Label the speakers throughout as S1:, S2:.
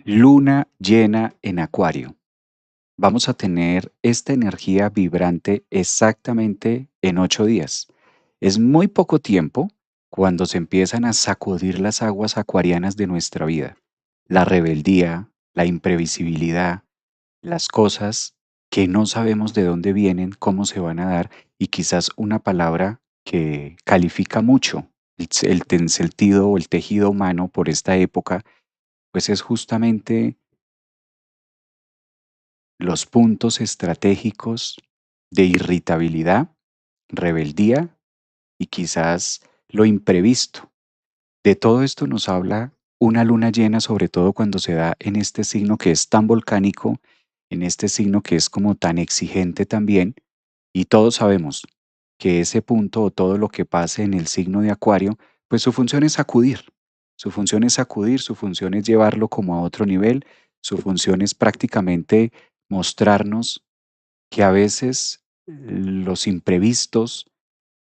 S1: Luna llena en Acuario. Vamos a tener esta energía vibrante exactamente en 8 días. Es muy poco tiempo cuando se empiezan a sacudir las aguas acuarianas de nuestra vida. La rebeldía, la imprevisibilidad, las cosas que no sabemos de dónde vienen, cómo se van a dar y quizás una palabra que califica mucho el sentido o el tejido humano por esta época, pues es justamente los puntos estratégicos de irritabilidad, rebeldía y quizás lo imprevisto. De todo esto nos habla una luna llena, sobre todo cuando se da en este signo que es tan volcánico, en este signo que es como tan exigente también, y todos sabemos que ese punto o todo lo que pase en el signo de Acuario, pues su función es sacudir, su función es sacudir, su función es llevarlo como a otro nivel, su función es prácticamente mostrarnos que a veces los imprevistos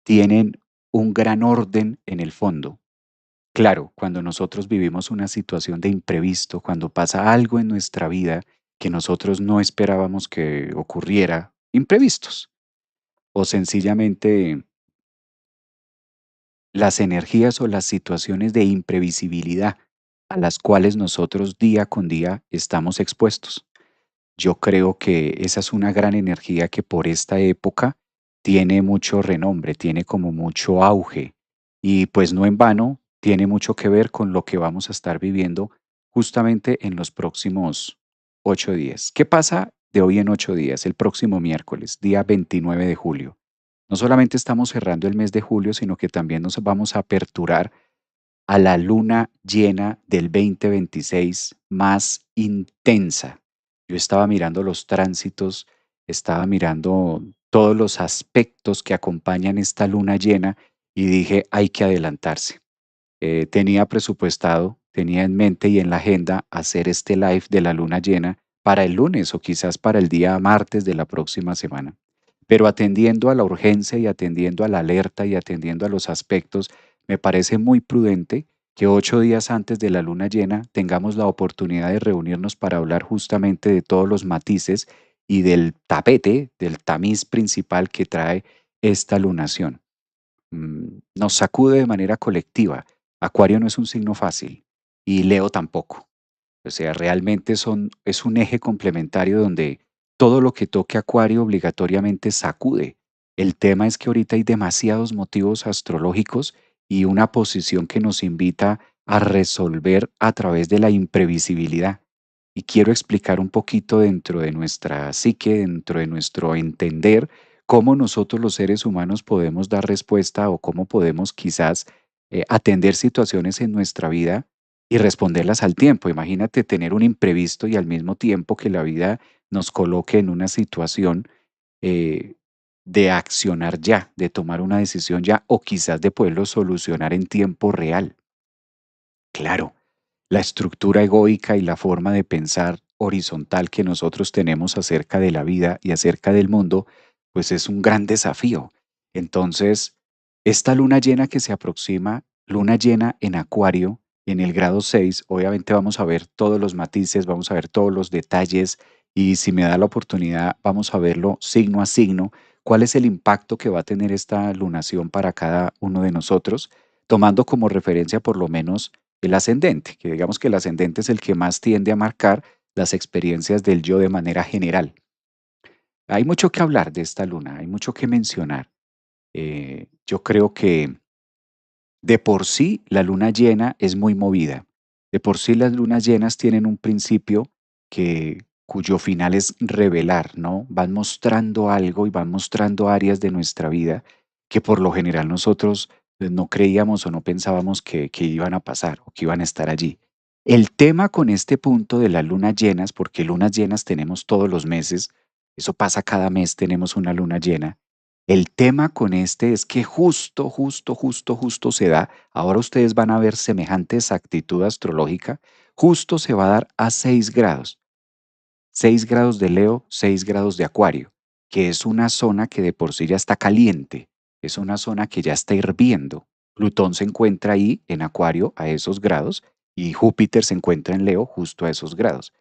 S1: tienen un gran orden en el fondo. Claro, cuando nosotros vivimos una situación de imprevisto, cuando pasa algo en nuestra vida que nosotros no esperábamos que ocurriera, imprevistos, o sencillamente las energías o las situaciones de imprevisibilidad a las cuales nosotros día con día estamos expuestos. Yo creo que esa es una gran energía que por esta época tiene mucho renombre, tiene como mucho auge y pues no en vano tiene mucho que ver con lo que vamos a estar viviendo justamente en los próximos 8 días. ¿Qué pasa de hoy en 8 días? El próximo miércoles, día 29 de julio. No solamente estamos cerrando el mes de julio, sino que también nos vamos a aperturar a la luna llena del 2026 más intensa. Yo estaba mirando los tránsitos, estaba mirando todos los aspectos que acompañan esta luna llena y dije, hay que adelantarse. Tenía presupuestado, tenía en mente y en la agenda hacer este live de la luna llena para el lunes o quizás para el día martes de la próxima semana. Pero atendiendo a la urgencia y atendiendo a la alerta y atendiendo a los aspectos, me parece muy prudente que 8 días antes de la luna llena tengamos la oportunidad de reunirnos para hablar justamente de todos los matices y del tapete, del tamiz principal que trae esta lunación. Nos sacude de manera colectiva. Acuario no es un signo fácil y Leo tampoco. O sea, realmente es un eje complementario donde todo lo que toque Acuario obligatoriamente sacude. El tema es que ahorita hay demasiados motivos astrológicos y una posición que nos invita a resolver a través de la imprevisibilidad. Y quiero explicar un poquito dentro de nuestra psique, dentro de nuestro entender, cómo nosotros los seres humanos podemos dar respuesta o cómo podemos quizás atender situaciones en nuestra vida y responderlas al tiempo. Imagínate tener un imprevisto y al mismo tiempo que la vida nos coloque en una situación eh, de accionar ya, de tomar una decisión ya o quizás de poderlo solucionar en tiempo real. Claro, la estructura egoica y la forma de pensar horizontal que nosotros tenemos acerca de la vida y acerca del mundo, pues es un gran desafío. Entonces, esta luna llena que se aproxima, luna llena en Acuario, en el grado 6, obviamente vamos a ver todos los matices, vamos a ver todos los detalles y si me da la oportunidad, vamos a verlo signo a signo, cuál es el impacto que va a tener esta lunación para cada uno de nosotros, tomando como referencia por lo menos el ascendente, que digamos que el ascendente es el que más tiende a marcar las experiencias del yo de manera general. Hay mucho que hablar de esta luna, hay mucho que mencionar. Yo creo que de por sí la luna llena es muy movida. De por sí las lunas llenas tienen un principio cuyo final es revelar, ¿no? Van mostrando algo y van mostrando áreas de nuestra vida que por lo general nosotros no creíamos o no pensábamos que iban a pasar o que iban a estar allí. El tema con este punto de las lunas llenas, porque lunas llenas tenemos todos los meses, eso pasa cada mes, tenemos una luna llena. El tema con este es que justo se da, ahora ustedes van a ver semejante exactitud astrológica, justo se va a dar a 6 grados, 6 grados de Leo, 6 grados de Acuario, que es una zona que de por sí ya está caliente, es una zona que ya está hirviendo. Plutón se encuentra ahí en Acuario a esos grados y Júpiter se encuentra en Leo justo a esos grados.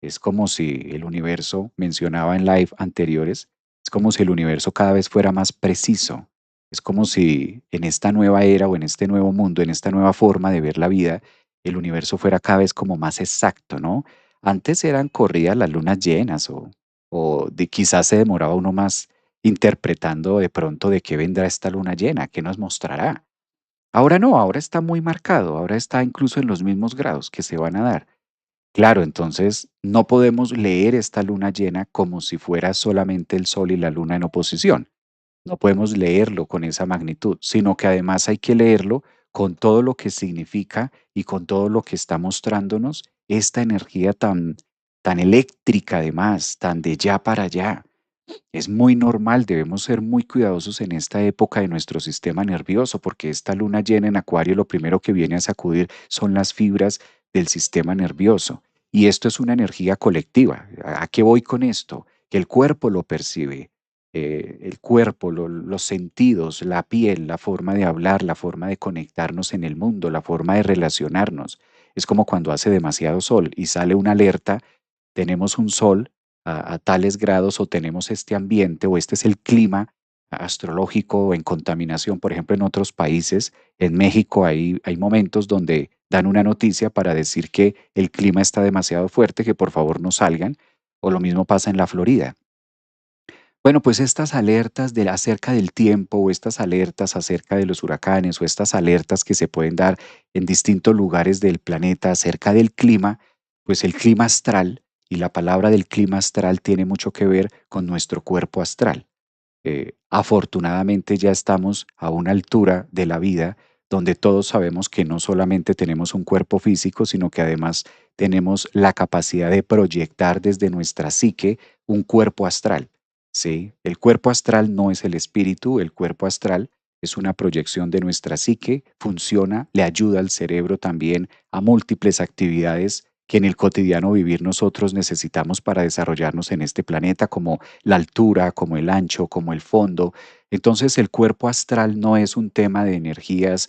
S1: Es como si el universo, mencionaba en live anteriores, es como si el universo cada vez fuera más preciso. Es como si en esta nueva era o en este nuevo mundo, en esta nueva forma de ver la vida, el universo fuera cada vez como más exacto, ¿no? Antes eran corridas las lunas llenas quizás se demoraba uno más interpretando de pronto de qué vendrá esta luna llena, qué nos mostrará. Ahora no, ahora está muy marcado, ahora está incluso en los mismos grados que se van a dar. Claro, entonces no podemos leer esta luna llena como si fuera solamente el sol y la luna en oposición. No podemos leerlo con esa magnitud, sino que además hay que leerlo con todo lo que significa y con todo lo que está mostrándonos esta energía tan eléctrica además, tan de ya para allá. Es muy normal, debemos ser muy cuidadosos en esta época de nuestro sistema nervioso, porque esta luna llena en Acuario lo primero que viene a sacudir son las fibras del sistema nervioso. Y esto es una energía colectiva. ¿A qué voy con esto? Que el cuerpo lo percibe, el cuerpo, los sentidos, la piel, la forma de hablar, la forma de conectarnos en el mundo, la forma de relacionarnos. Es como cuando hace demasiado sol y sale una alerta, tenemos un sol a tales grados o tenemos este ambiente o este es el clima astrológico en contaminación. Por ejemplo, en otros países, en México hay momentos donde dan una noticia para decir que el clima está demasiado fuerte, que por favor no salgan, o lo mismo pasa en la Florida. Bueno, pues estas alertas acerca del tiempo o estas alertas acerca de los huracanes o estas alertas que se pueden dar en distintos lugares del planeta acerca del clima, pues el clima astral y la palabra del clima astral tiene mucho que ver con nuestro cuerpo astral. Afortunadamente ya estamos a una altura de la vida donde todos sabemos que no solamente tenemos un cuerpo físico, sino que además tenemos la capacidad de proyectar desde nuestra psique un cuerpo astral. ¿Sí? El cuerpo astral no es el espíritu, el cuerpo astral es una proyección de nuestra psique, funciona, le ayuda al cerebro también a múltiples actividades que en el cotidiano vivir nosotros necesitamos para desarrollarnos en este planeta, como la altura, como el ancho, como el fondo. Entonces el cuerpo astral no es un tema de energías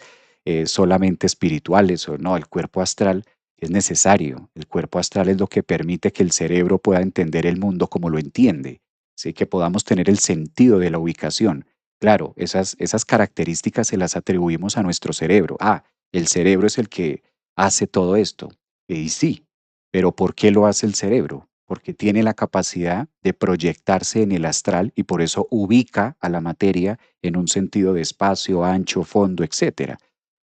S1: solamente espirituales, o no, el cuerpo astral es necesario. El cuerpo astral es lo que permite que el cerebro pueda entender el mundo como lo entiende, ¿sí? Que podamos tener el sentido de la ubicación. Claro, esas características se las atribuimos a nuestro cerebro. Ah, el cerebro es el que hace todo esto. Y sí, pero ¿por qué lo hace el cerebro? Porque tiene la capacidad de proyectarse en el astral y por eso ubica a la materia en un sentido de espacio, ancho, fondo, etcétera.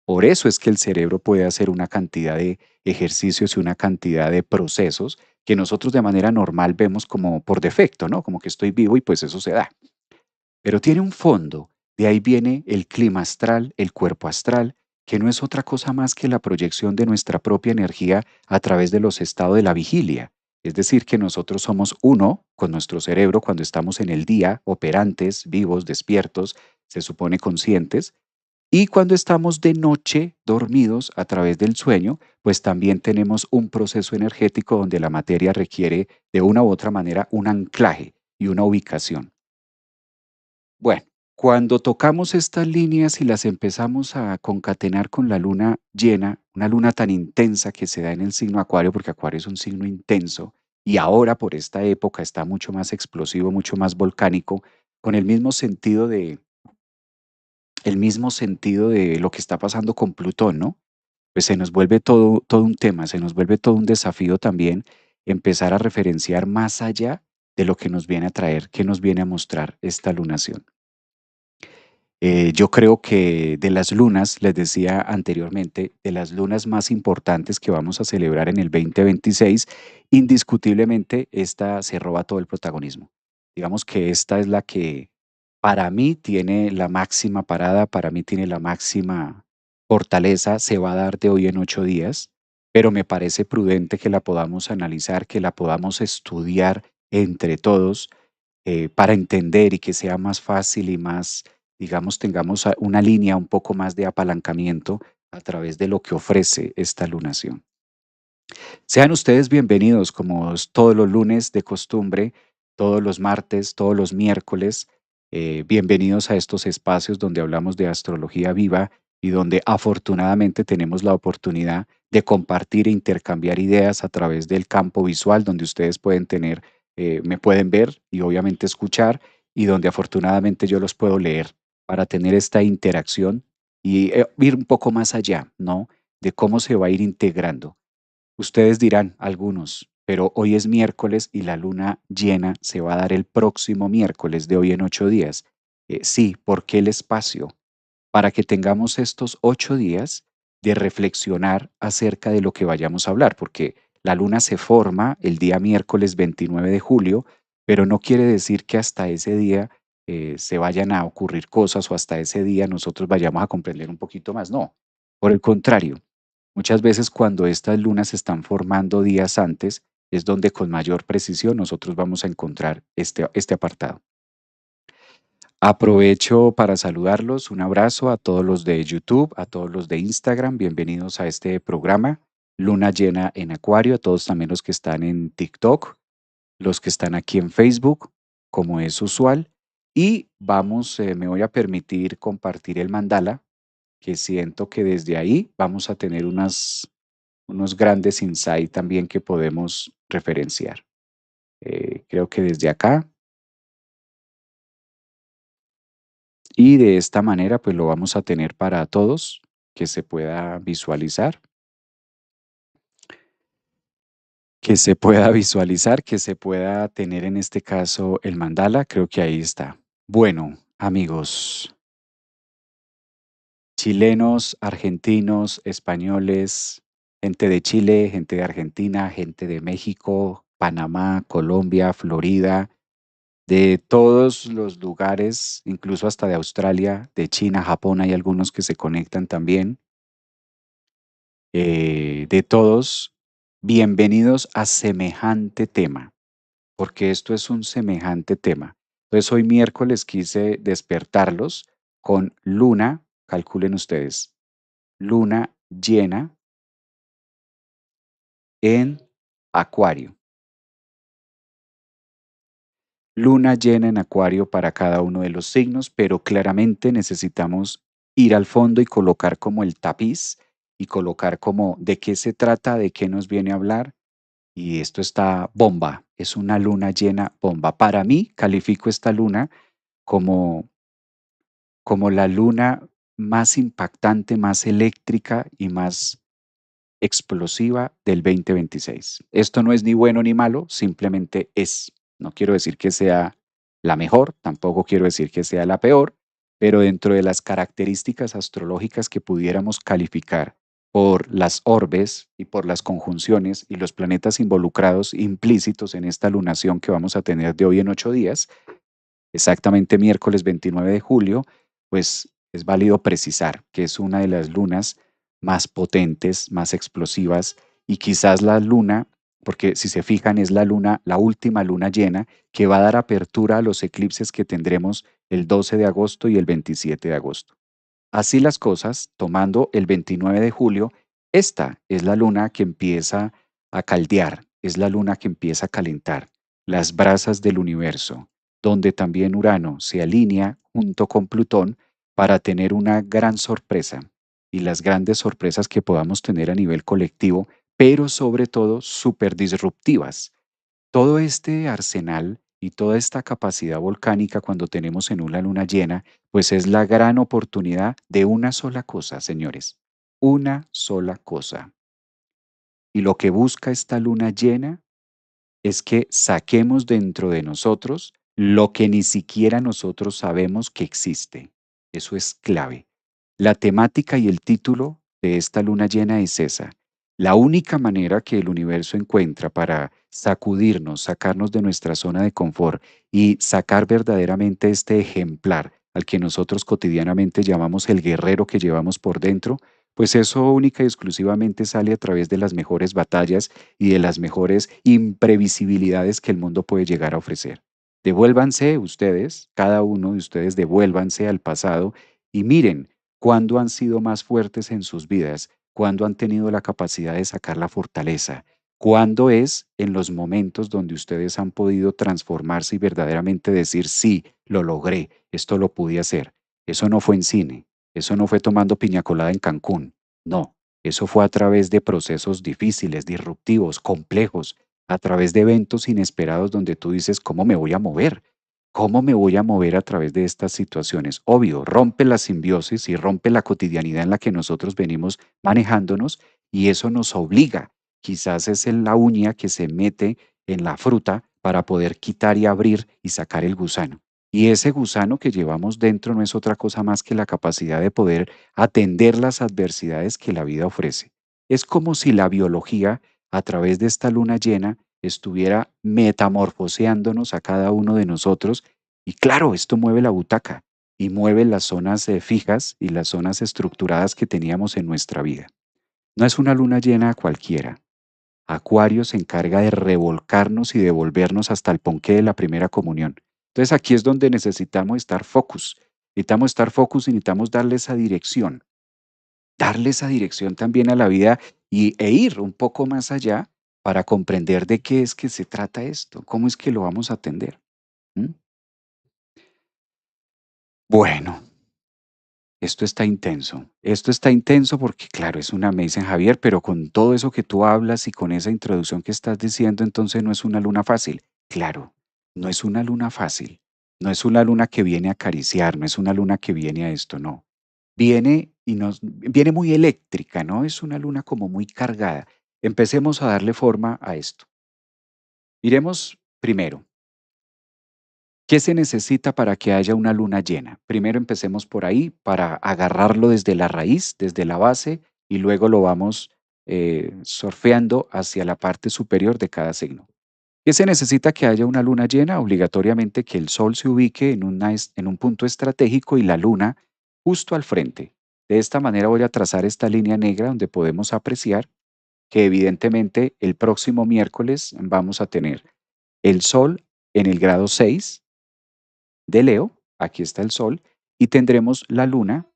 S1: Por eso es que el cerebro puede hacer una cantidad de ejercicios y una cantidad de procesos que nosotros de manera normal vemos como por defecto, ¿no? Como que estoy vivo y pues eso se da. Pero tiene un fondo. De ahí viene el clima astral, el cuerpo astral, que no es otra cosa más que la proyección de nuestra propia energía a través de los estados de la vigilia. Es decir, que nosotros somos uno con nuestro cerebro cuando estamos en el día, operantes, vivos, despiertos, se supone conscientes, y cuando estamos de noche, dormidos a través del sueño, pues también tenemos un proceso energético donde la materia requiere de una u otra manera un anclaje y una ubicación. Bueno, cuando tocamos estas líneas y las empezamos a concatenar con la luna llena, una luna tan intensa que se da en el signo Acuario, porque Acuario es un signo intenso, y ahora por esta época está mucho más explosivo, mucho más volcánico, con el mismo sentido de lo que está pasando con Plutón, ¿no? Pues se nos vuelve todo un tema, se nos vuelve todo un desafío también empezar a referenciar más allá de lo que nos viene a traer, que nos viene a mostrar esta lunación. Yo creo que de las lunas, les decía anteriormente, de las lunas más importantes que vamos a celebrar en el 2026, indiscutiblemente esta se roba todo el protagonismo. Digamos que esta es la que para mí tiene la máxima parada, para mí tiene la máxima fortaleza, se va a dar de hoy en 8 días, pero me parece prudente que la podamos analizar, que la podamos estudiar entre todos para entender y que sea más fácil y más, digamos, tengamos una línea un poco más de apalancamiento a través de lo que ofrece esta lunación. Sean ustedes bienvenidos, como es todos los lunes de costumbre, todos los martes, todos los miércoles. Bienvenidos a estos espacios donde hablamos de astrología viva y donde afortunadamente tenemos la oportunidad de compartir e intercambiar ideas a través del campo visual, donde ustedes pueden tener, me pueden ver y obviamente escuchar, y donde afortunadamente yo los puedo leer para tener esta interacción y ir un poco más allá, ¿no? De cómo se va a ir integrando. Ustedes dirán, algunos, pero hoy es miércoles y la luna llena se va a dar el próximo miércoles de hoy en 8 días. Sí, ¿por qué el espacio? Para que tengamos estos 8 días de reflexionar acerca de lo que vayamos a hablar, porque la luna se forma el día miércoles 29 de julio, pero no quiere decir que hasta ese día se vayan a ocurrir cosas o hasta ese día nosotros vayamos a comprender un poquito más. No, por el contrario, muchas veces cuando estas lunas se están formando días antes, es donde con mayor precisión nosotros vamos a encontrar este apartado. Aprovecho para saludarlos. Un abrazo a todos los de YouTube, a todos los de Instagram. Bienvenidos a este programa, Luna Llena en Acuario, a todos también los que están en TikTok, los que están aquí en Facebook, como es usual. Y vamos, me voy a permitir compartir el mandala, que siento que desde ahí vamos a tener unos grandes insights también que podemos referenciar. Creo que desde acá y de esta manera pues lo vamos a tener para todos, que se pueda visualizar, que se pueda tener en este caso el mandala, creo que ahí está. Bueno, amigos, chilenos, argentinos, españoles, gente de Chile, gente de Argentina, gente de México, Panamá, Colombia, Florida, de todos los lugares, incluso hasta de Australia, de China, Japón, hay algunos que se conectan también. De todos, bienvenidos a semejante tema, porque esto es un semejante tema. Entonces, hoy miércoles quise despertarlos con luna, calculen ustedes, luna llena en Acuario. Luna llena en Acuario para cada uno de los signos, pero claramente necesitamos ir al fondo y colocar como el tapiz y colocar como de qué se trata, de qué nos viene a hablar. Y esto está bomba, es una luna llena bomba. Para mí, califico esta luna como, como la luna más impactante, más eléctrica y más explosiva del 2026. Esto no es ni bueno ni malo, simplemente es. No quiero decir que sea la mejor, tampoco quiero decir que sea la peor, pero dentro de las características astrológicas que pudiéramos calificar por las orbes y por las conjunciones y los planetas involucrados implícitos en esta lunación que vamos a tener de hoy en 8 días, exactamente miércoles 29 de julio, pues es válido precisar que es una de las lunas más potentes, más explosivas y quizás la luna, porque si se fijan es la luna, la última luna llena que va a dar apertura a los eclipses que tendremos el 12 de agosto y el 27 de agosto. Así las cosas, tomando el 29 de julio, esta es la luna que empieza a caldear, es la luna que empieza a calentar las brasas del universo, donde también Urano se alinea junto con Plutón para tener una gran sorpresa y las grandes sorpresas que podamos tener a nivel colectivo, pero sobre todo súper disruptivas. Todo este arsenal y toda esta capacidad volcánica cuando tenemos en una luna llena, pues es la gran oportunidad de una sola cosa, señores, una sola cosa. Y lo que busca esta luna llena es que saquemos dentro de nosotros lo que ni siquiera nosotros sabemos que existe. Eso es clave. La temática y el título de esta luna llena es esa. La única manera que el universo encuentra para sacudirnos, sacarnos de nuestra zona de confort y sacar verdaderamente este ejemplar al que nosotros cotidianamente llamamos el guerrero que llevamos por dentro, pues eso única y exclusivamente sale a través de las mejores batallas y de las mejores imprevisibilidades que el mundo puede llegar a ofrecer. Devuélvanse ustedes, cada uno de ustedes devuélvanse al pasado y miren cuándo han sido más fuertes en sus vidas, cuándo han tenido la capacidad de sacar la fortaleza, cuándo es en los momentos donde ustedes han podido transformarse y verdaderamente decir, sí, lo logré, esto lo pude hacer. Eso no fue en cine, Eso no fue tomando piña colada en Cancún. No, eso fue a través de procesos difíciles, disruptivos, complejos, a través de eventos inesperados donde tú dices, ¿cómo me voy a mover? ¿Cómo me voy a mover a través de estas situaciones? Obvio, rompe la simbiosis y rompe la cotidianidad en la que nosotros venimos manejándonos y eso nos obliga. Quizás es la uña que se mete en la fruta para poder quitar y abrir y sacar el gusano. Y ese gusano que llevamos dentro no es otra cosa más que la capacidad de poder atender las adversidades que la vida ofrece. Es como si la biología, a través de esta luna llena, estuviera metamorfoseándonos a cada uno de nosotros. Y claro, esto mueve la butaca y mueve las zonas fijas y las zonas estructuradas que teníamos en nuestra vida. No es una luna llena cualquiera. Acuario se encarga de revolcarnos y devolvernos hasta el ponqué de la primera comunión. Entonces aquí es donde necesitamos estar focus. Necesitamos estar focus y necesitamos darle esa dirección también a la vida e ir un poco más allá para comprender de qué es que se trata esto, cómo es que lo vamos a atender. ¿M? Bueno, esto está intenso porque, claro, es una, me dicen Javier, pero con todo eso que tú hablas y con esa introducción que estás diciendo, entonces no es una luna fácil. Claro, no es una luna fácil. No es una luna que viene a acariciar, no es una luna que viene a esto, no. Viene muy eléctrica, ¿no? Es una luna como muy cargada. Empecemos a darle forma a esto. Miremos primero, ¿qué se necesita para que haya una luna llena? Primero empecemos por ahí para agarrarlo desde la raíz, desde la base, y luego lo vamos surfeando hacia la parte superior de cada signo. ¿Qué se necesita que haya una luna llena? Obligatoriamente que el sol se ubique en un punto estratégico y la luna justo al frente. De esta manera voy a trazar esta línea negra donde podemos apreciar que evidentemente el próximo miércoles vamos a tener el sol en el grado 6 de Leo, aquí está el Sol, y tendremos la Luna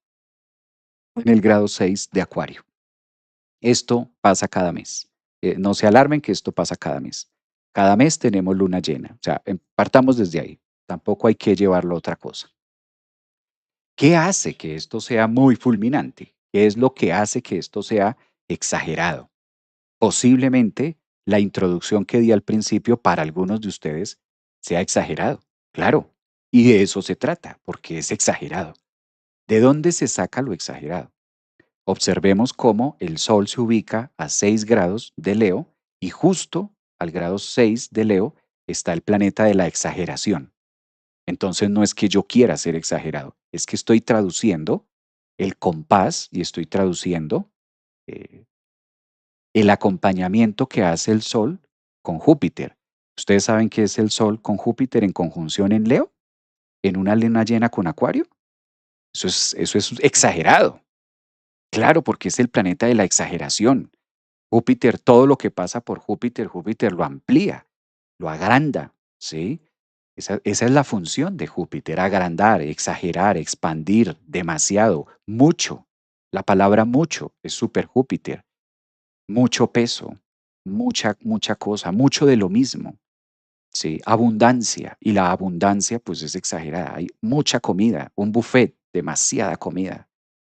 S1: en el grado 6 de Acuario. Esto pasa cada mes. No se alarmen que esto pasa cada mes. Cada mes tenemos luna llena. O sea, partamos desde ahí. Tampoco hay que llevarlo a otra cosa. ¿Qué hace que esto sea muy fulminante? ¿Qué es lo que hace que esto sea exagerado? Posiblemente la introducción que di al principio para algunos de ustedes sea exagerado. Claro. Y de eso se trata, porque es exagerado. ¿De dónde se saca lo exagerado? Observemos cómo el Sol se ubica a 6 grados de Leo y justo al grado 6 de Leo está el planeta de la exageración. Entonces no es que yo quiera ser exagerado, es que estoy traduciendo el compás y estoy traduciendo eh, el acompañamiento que hace el Sol con Júpiter. ¿Ustedes saben qué es el Sol con Júpiter en conjunción en Leo? ¿En una luna llena con Acuario? Eso es exagerado. Claro, porque es el planeta de la exageración. Júpiter, todo lo que pasa por Júpiter, Júpiter lo amplía, lo agranda, ¿sí? Esa es la función de Júpiter, agrandar, exagerar, expandir, demasiado, mucho. La palabra mucho es super Júpiter, mucho peso, mucha cosa, mucho de lo mismo, ¿sí? Abundancia, y la abundancia pues es exagerada, hay mucha comida, un buffet, demasiada comida.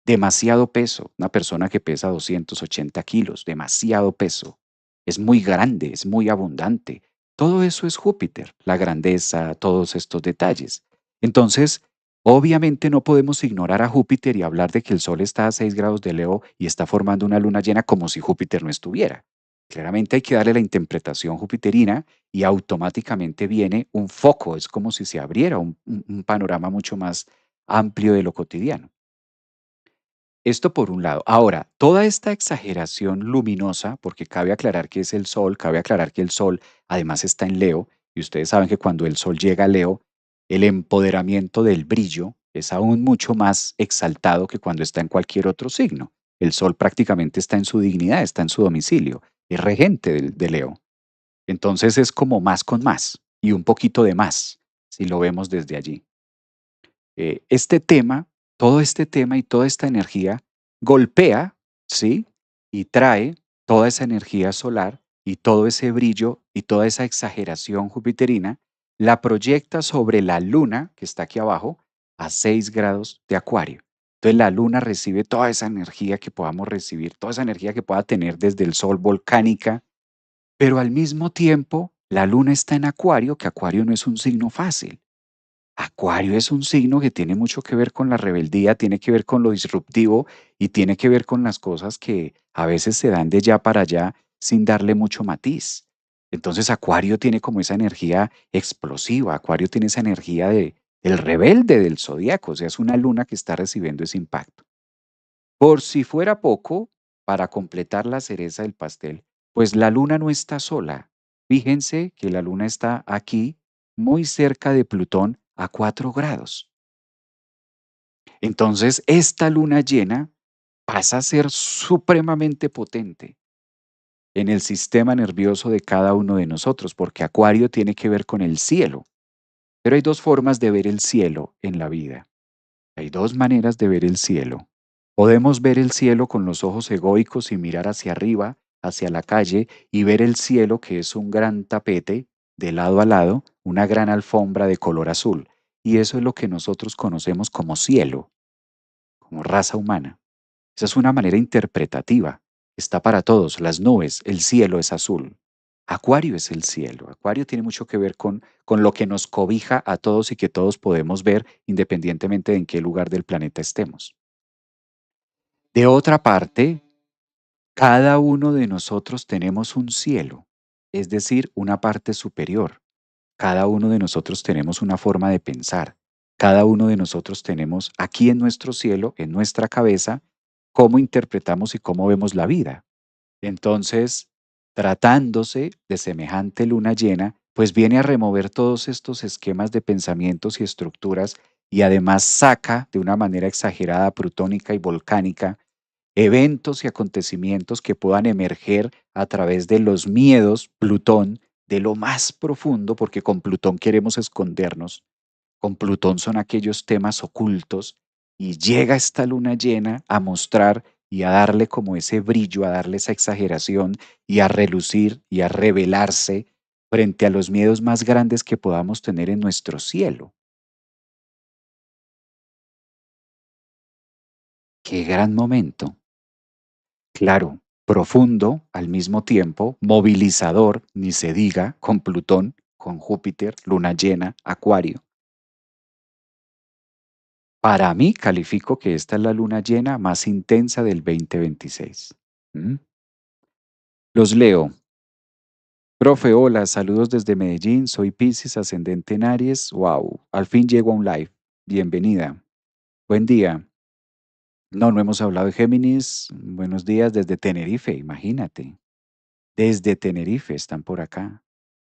S1: Demasiado peso, una persona que pesa 280 kilos, demasiado peso. Es muy grande, es muy abundante. Todo eso es Júpiter, la grandeza, todos estos detalles. Entonces, obviamente no podemos ignorar a Júpiter y hablar de que el Sol está a 6 grados de Leo y está formando una luna llena como si Júpiter no estuviera. Claramente hay que darle la interpretación jupiterina y automáticamente viene un foco, es como si se abriera un panorama mucho más amplio de lo cotidiano. Esto por un lado. Ahora, toda esta exageración luminosa, porque cabe aclarar que es el Sol, cabe aclarar que el Sol además está en Leo, y ustedes saben que cuando el Sol llega a Leo, el empoderamiento del brillo es aún mucho más exaltado que cuando está en cualquier otro signo. El Sol prácticamente está en su dignidad, está en su domicilio, es regente de Leo. Entonces es como más con más y un poquito de más, si lo vemos desde allí. Este tema, todo este tema y toda esta energía golpea, ¿sí? Y trae toda esa energía solar y todo ese brillo y toda esa exageración jupiterina, la proyecta sobre la luna, que está aquí abajo, a 6 grados de Acuario. Entonces la luna recibe toda esa energía que podamos recibir, toda esa energía que pueda tener desde el sol volcánica, pero al mismo tiempo la luna está en Acuario, que Acuario no es un signo fácil. Acuario es un signo que tiene mucho que ver con la rebeldía, tiene que ver con lo disruptivo y tiene que ver con las cosas que a veces se dan de ya para allá sin darle mucho matiz. Entonces Acuario tiene como esa energía explosiva, Acuario tiene esa energía del rebelde del zodiaco, o sea, es una luna que está recibiendo ese impacto. Por si fuera poco, para completar la cereza del pastel, pues la luna no está sola. Fíjense que la luna está aquí, muy cerca de Plutón, a 4 grados. Entonces, esta luna llena pasa a ser supremamente potente en el sistema nervioso de cada uno de nosotros, porque Acuario tiene que ver con el cielo. Pero hay dos formas de ver el cielo en la vida. Hay dos maneras de ver el cielo. Podemos ver el cielo con los ojos egoicos y mirar hacia arriba, hacia la calle, y ver el cielo que es un gran tapete de lado a lado, una gran alfombra de color azul. Y eso es lo que nosotros conocemos como cielo, como raza humana. Esa es una manera interpretativa. Está para todos. Las nubes, el cielo es azul. Acuario es el cielo. Acuario tiene mucho que ver con lo que nos cobija a todos y que todos podemos ver independientemente de en qué lugar del planeta estemos. De otra parte, cada uno de nosotros tenemos un cielo, es decir, una parte superior. Cada uno de nosotros tenemos una forma de pensar. Cada uno de nosotros tenemos aquí en nuestro cielo, en nuestra cabeza, cómo interpretamos y cómo vemos la vida. Entonces, tratándose de semejante luna llena, pues viene a remover todos estos esquemas de pensamientos y estructuras y además saca de una manera exagerada, plutónica y volcánica eventos y acontecimientos que puedan emerger a través de los miedos, Plutón, de lo más profundo, porque con Plutón queremos escondernos. Con Plutón son aquellos temas ocultos y llega esta luna llena a mostrar y a darle como ese brillo, a darle esa exageración y a relucir y a revelarse frente a los miedos más grandes que podamos tener en nuestro cielo. ¡Qué gran momento! Claro, profundo al mismo tiempo, movilizador, ni se diga, con Plutón, con Júpiter, luna llena, Acuario. Para mí, califico que esta es la luna llena más intensa del 2026. ¿Mm? Los leo. Profe, hola, saludos desde Medellín, soy Piscis, ascendente en Aries. Wow, al fin llego a un live. Bienvenida. Buen día. No, no hemos hablado de Géminis. Buenos días desde Tenerife, imagínate. Desde Tenerife están por acá.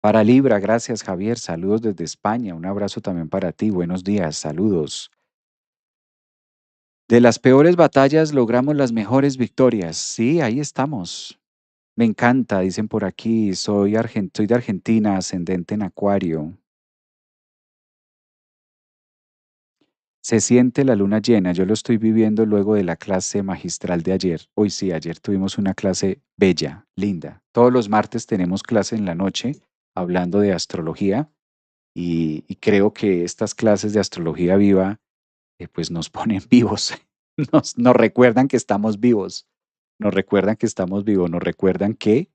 S1: Para Libra, gracias Javier, saludos desde España, un abrazo también para ti, buenos días, saludos. De las peores batallas logramos las mejores victorias. Sí, ahí estamos. Me encanta, dicen por aquí, soy de Argentina, ascendente en Acuario. Se siente la luna llena, yo lo estoy viviendo luego de la clase magistral de ayer. Hoy sí, ayer tuvimos una clase bella, linda. Todos los martes tenemos clase en la noche hablando de astrología y creo que estas clases de astrología viva pues nos ponen vivos, nos recuerdan que estamos vivos, nos recuerdan que estamos vivos, nos recuerdan que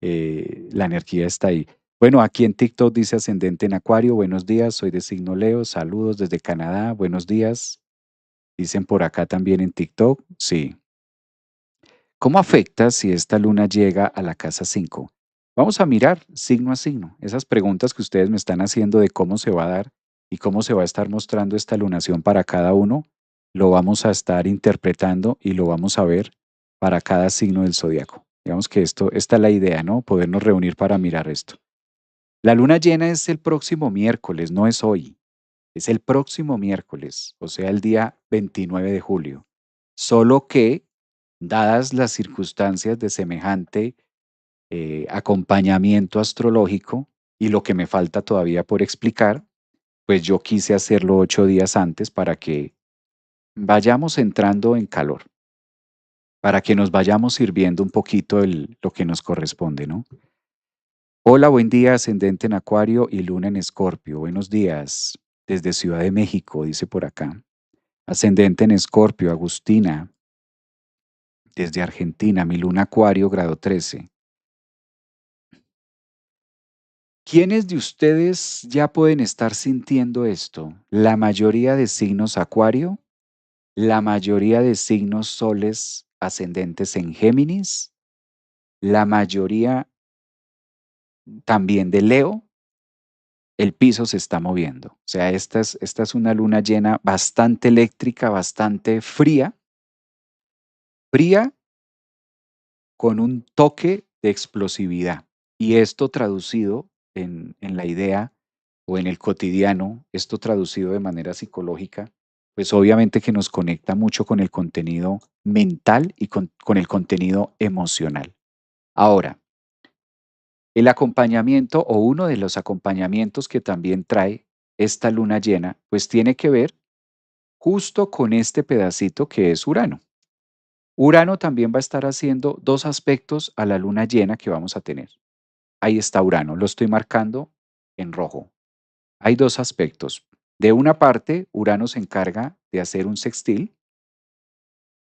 S1: la energía está ahí. Bueno, aquí en TikTok dice ascendente en Acuario, buenos días, soy de signo Leo, saludos desde Canadá, buenos días. Dicen por acá también en TikTok, sí. ¿Cómo afecta si esta luna llega a la casa 5? Vamos a mirar signo a signo, esas preguntas que ustedes me están haciendo de cómo se va a dar y cómo se va a estar mostrando esta lunación para cada uno, lo vamos a estar interpretando y lo vamos a ver para cada signo del zodiaco. Digamos que esta es la idea, ¿no? Podernos reunir para mirar esto. La luna llena es el próximo miércoles, no es hoy, es el próximo miércoles, o sea, el día 29 de julio. Solo que, dadas las circunstancias de semejante acompañamiento astrológico y lo que me falta todavía por explicar, pues yo quise hacerlo 8 días antes para que vayamos entrando en calor, para que nos vayamos sirviendo un poquito lo que nos corresponde, ¿no? Hola, buen día, ascendente en Acuario y luna en Escorpio. Buenos días, desde Ciudad de México, dice por acá. Ascendente en Escorpio, Agustina, desde Argentina, mi luna Acuario, grado 13. ¿Quiénes de ustedes ya pueden estar sintiendo esto? La mayoría de signos Acuario, la mayoría de signos soles ascendentes en Géminis, la mayoría también de Leo, el piso se está moviendo. O sea, esta es una luna llena bastante eléctrica, bastante fría, fría con un toque de explosividad. Y esto traducido en la idea o en el cotidiano, esto traducido de manera psicológica, pues obviamente que nos conecta mucho con el contenido mental y con el contenido emocional. Ahora, el acompañamiento o uno de los acompañamientos que también trae esta luna llena, pues tiene que ver justo con este pedacito que es Urano. Urano también va a estar haciendo dos aspectos a la luna llena que vamos a tener. Ahí está Urano, lo estoy marcando en rojo. Hay dos aspectos. De una parte, Urano se encarga de hacer un sextil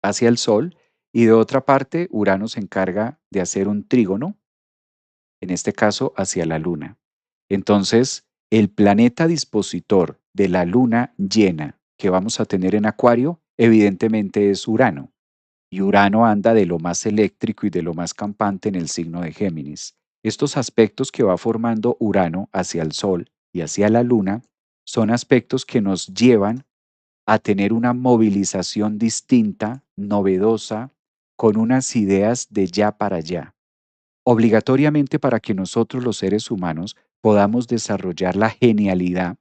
S1: hacia el Sol y de otra parte, Urano se encarga de hacer un trígono, en este caso hacia la Luna. Entonces, el planeta dispositor de la luna llena que vamos a tener en Acuario, evidentemente es Urano. Y Urano anda de lo más eléctrico y de lo más campante en el signo de Géminis. Estos aspectos que va formando Urano hacia el Sol y hacia la Luna son aspectos que nos llevan a tener una movilización distinta, novedosa, con unas ideas de ya para allá, obligatoriamente para que nosotros los seres humanos podamos desarrollar la genialidad,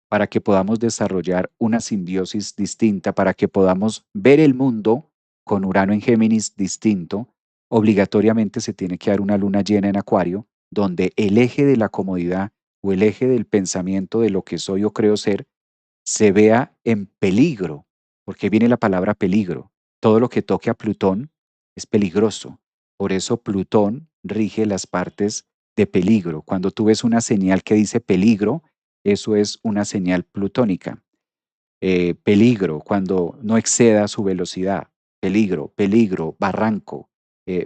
S1: para que podamos desarrollar una simbiosis distinta, para que podamos ver el mundo con Urano en Géminis distinto, obligatoriamente se tiene que dar una luna llena en Acuario, donde el eje de la comodidad o el eje del pensamiento de lo que soy o creo ser se vea en peligro, porque viene la palabra peligro. Todo lo que toque a Plutón es peligroso. Por eso Plutón rige las partes de peligro. Cuando tú ves una señal que dice peligro, eso es una señal plutónica. Peligro, cuando no exceda su velocidad. Peligro, peligro, barranco.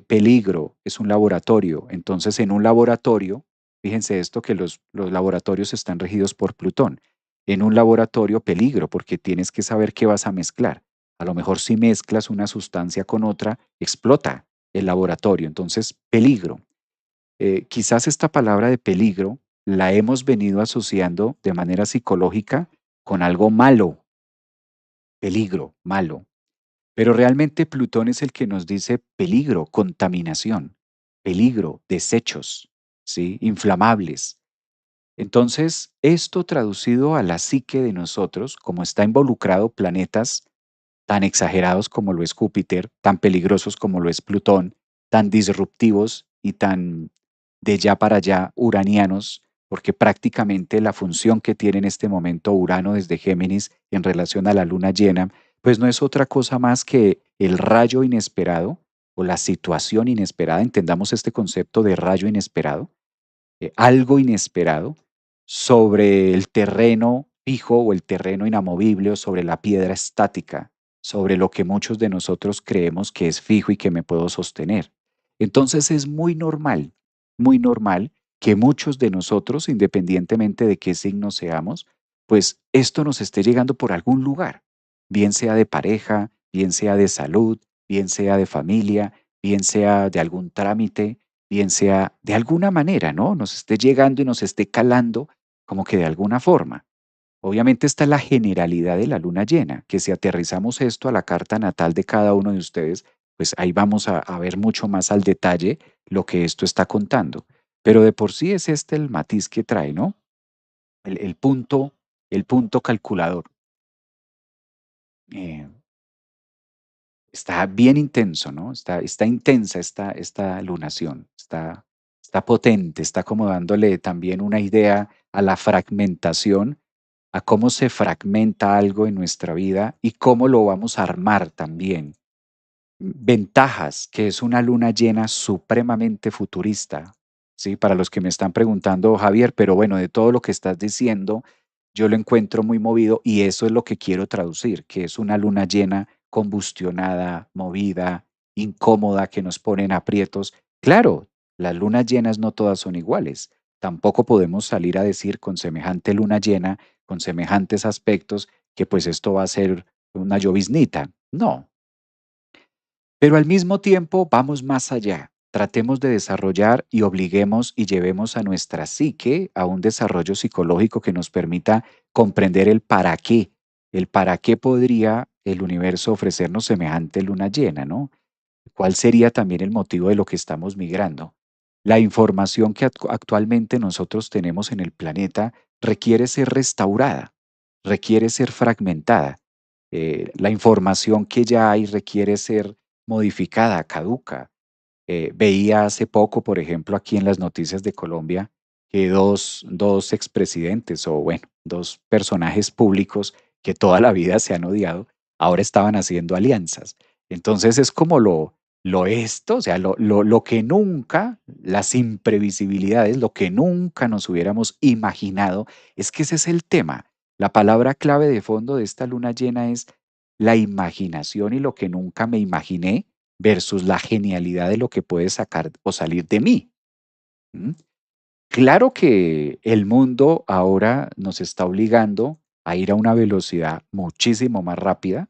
S1: Peligro es un laboratorio. Entonces, en un laboratorio, fíjense esto que los laboratorios están regidos por Plutón. En un laboratorio, peligro, porque tienes que saber qué vas a mezclar. A lo mejor si mezclas una sustancia con otra, explota el laboratorio. Entonces, peligro. Quizás esta palabra de peligro la hemos venido asociando de manera psicológica con algo malo, peligro, malo. Pero realmente Plutón es el que nos dice peligro, contaminación, peligro, desechos, ¿sí? Inflamables. Entonces, esto traducido a la psique de nosotros, como está involucrado planetas tan exagerados como lo es Júpiter, tan peligrosos como lo es Plutón, tan disruptivos y tan de ya para allá uranianos, porque prácticamente la función que tiene en este momento Urano desde Géminis en relación a la luna llena, pues no es otra cosa más que el rayo inesperado o la situación inesperada, entendamos este concepto de rayo inesperado, algo inesperado sobre el terreno fijo o el terreno inamovible o sobre la piedra estática, sobre lo que muchos de nosotros creemos que es fijo y que me puedo sostener. Entonces es muy normal que muchos de nosotros, independientemente de qué signo seamos, pues esto nos esté llegando por algún lugar, bien sea de pareja, bien sea de salud, bien sea de familia, bien sea de algún trámite, bien sea de alguna manera, ¿no? Nos esté llegando y nos esté calando como que de alguna forma. Obviamente está la generalidad de la luna llena, que si aterrizamos esto a la carta natal de cada uno de ustedes, pues ahí vamos a ver mucho más al detalle lo que esto está contando. Pero de por sí es este el matiz que trae, ¿no? El punto calculador. Eh, Está bien intenso, ¿no? Está intensa esta lunación, está potente, está como dándole también una idea a la fragmentación, a cómo se fragmenta algo en nuestra vida y cómo lo vamos a armar también. Ventajas, que es una luna llena supremamente futurista, ¿sí? Para los que me están preguntando, Javier, pero bueno, de todo lo que estás diciendo, yo lo encuentro muy movido y eso es lo que quiero traducir, que es una luna llena, combustionada, movida, incómoda, que nos pone en aprietos. Claro, las lunas llenas no todas son iguales. Tampoco podemos salir a decir con semejante luna llena, con semejantes aspectos, que pues esto va a ser una lloviznita. No, pero al mismo tiempo vamos más allá. Tratemos de desarrollar y obliguemos y llevemos a nuestra psique a un desarrollo psicológico que nos permita comprender el para qué. El para qué podría el universo ofrecernos semejante luna llena, ¿no? ¿Cuál sería también el motivo de lo que estamos migrando? La información que actualmente nosotros tenemos en el planeta requiere ser restaurada, requiere ser fragmentada. La información que ya hay requiere ser modificada, caduca. Veía hace poco, por ejemplo, aquí en las noticias de Colombia, que dos expresidentes, o bueno, dos personajes públicos que toda la vida se han odiado, ahora estaban haciendo alianzas. Entonces es como lo esto, o sea, lo que nunca, las imprevisibilidades, lo que nunca nos hubiéramos imaginado, es que ese es el tema. La palabra clave de fondo de esta luna llena es la imaginación y lo que nunca me imaginé versus la genialidad de lo que puede sacar o salir de mí. ¿Mm? Claro que el mundo ahora nos está obligando a ir a una velocidad muchísimo más rápida,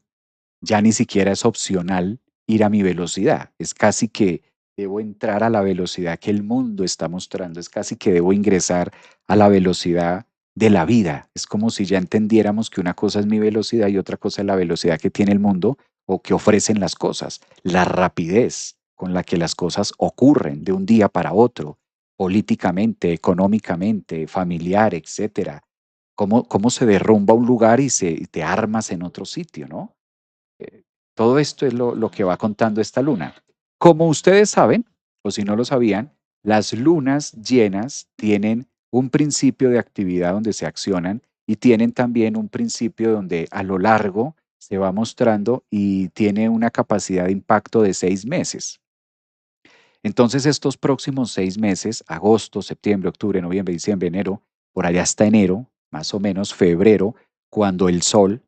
S1: ya ni siquiera es opcional ir a mi velocidad, es casi que debo entrar a la velocidad que el mundo está mostrando, es casi que debo ingresar a la velocidad de la vida. Es como si ya entendiéramos que una cosa es mi velocidad y otra cosa es la velocidad que tiene el mundo o que ofrecen las cosas, la rapidez con la que las cosas ocurren de un día para otro, políticamente, económicamente, familiar, etcétera. Cómo se derrumba un lugar y te armas en otro sitio, ¿no? Eh, Todo esto es lo que va contando esta luna. Como ustedes saben, o si no lo sabían, las lunas llenas tienen un principio de actividad donde se accionan y tienen también un principio donde a lo largo se va mostrando y tiene una capacidad de impacto de 6 meses. Entonces, estos próximos 6 meses, agosto, septiembre, octubre, noviembre, diciembre, enero, por allá hasta enero, más o menos febrero, cuando el Sol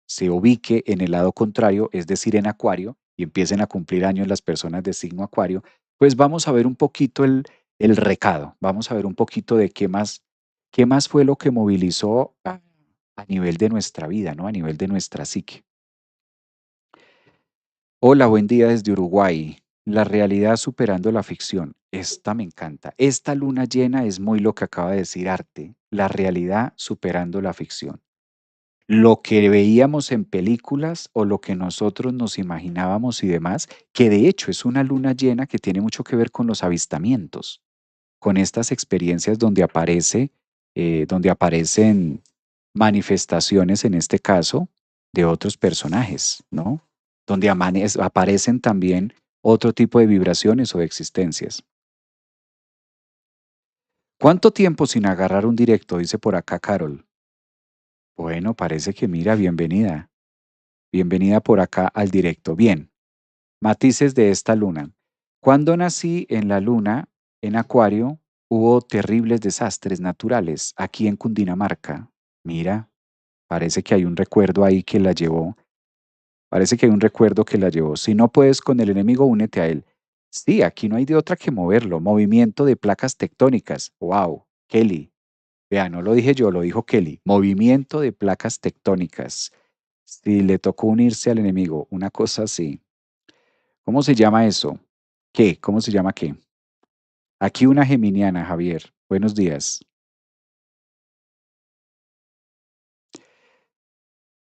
S1: se ubique en el lado contrario, es decir, en Acuario, y empiecen a cumplir años las personas de signo Acuario, pues vamos a ver un poquito el recado, vamos a ver un poquito de qué más fue lo que movilizó a nivel de nuestra vida, ¿no? A nivel de nuestra psique. Hola, buen día desde Uruguay. La realidad superando la ficción. Esta me encanta. Esta luna llena es muy lo que acaba de decir Arte. La realidad superando la ficción. Lo que veíamos en películas o lo que nosotros nos imaginábamos y demás, que de hecho es una luna llena que tiene mucho que ver con los avistamientos, con estas experiencias donde aparecen manifestaciones, en este caso, de otros personajes, ¿no? Donde aparecen también otro tipo de vibraciones o de existencias. ¿Cuánto tiempo sin agarrar un directo? Dice por acá Carol. Bueno, parece que mira, bienvenida. Bienvenida por acá al directo. Bien, matices de esta luna. Cuando nací en la luna, en Acuario, hubo terribles desastres naturales aquí en Cundinamarca. Mira, parece que hay un recuerdo ahí que la llevó. Parece que hay un recuerdo que la llevó. Si no puedes con el enemigo, únete a él. Sí, aquí no hay de otra que moverlo. Movimiento de placas tectónicas. Wow, Kelly. Vea, no lo dije yo, lo dijo Kelly. Movimiento de placas tectónicas. Si le tocó unirse al enemigo, una cosa así. ¿Cómo se llama eso? ¿Qué? ¿Cómo se llama qué? Aquí una geminiana, Javier. Buenos días.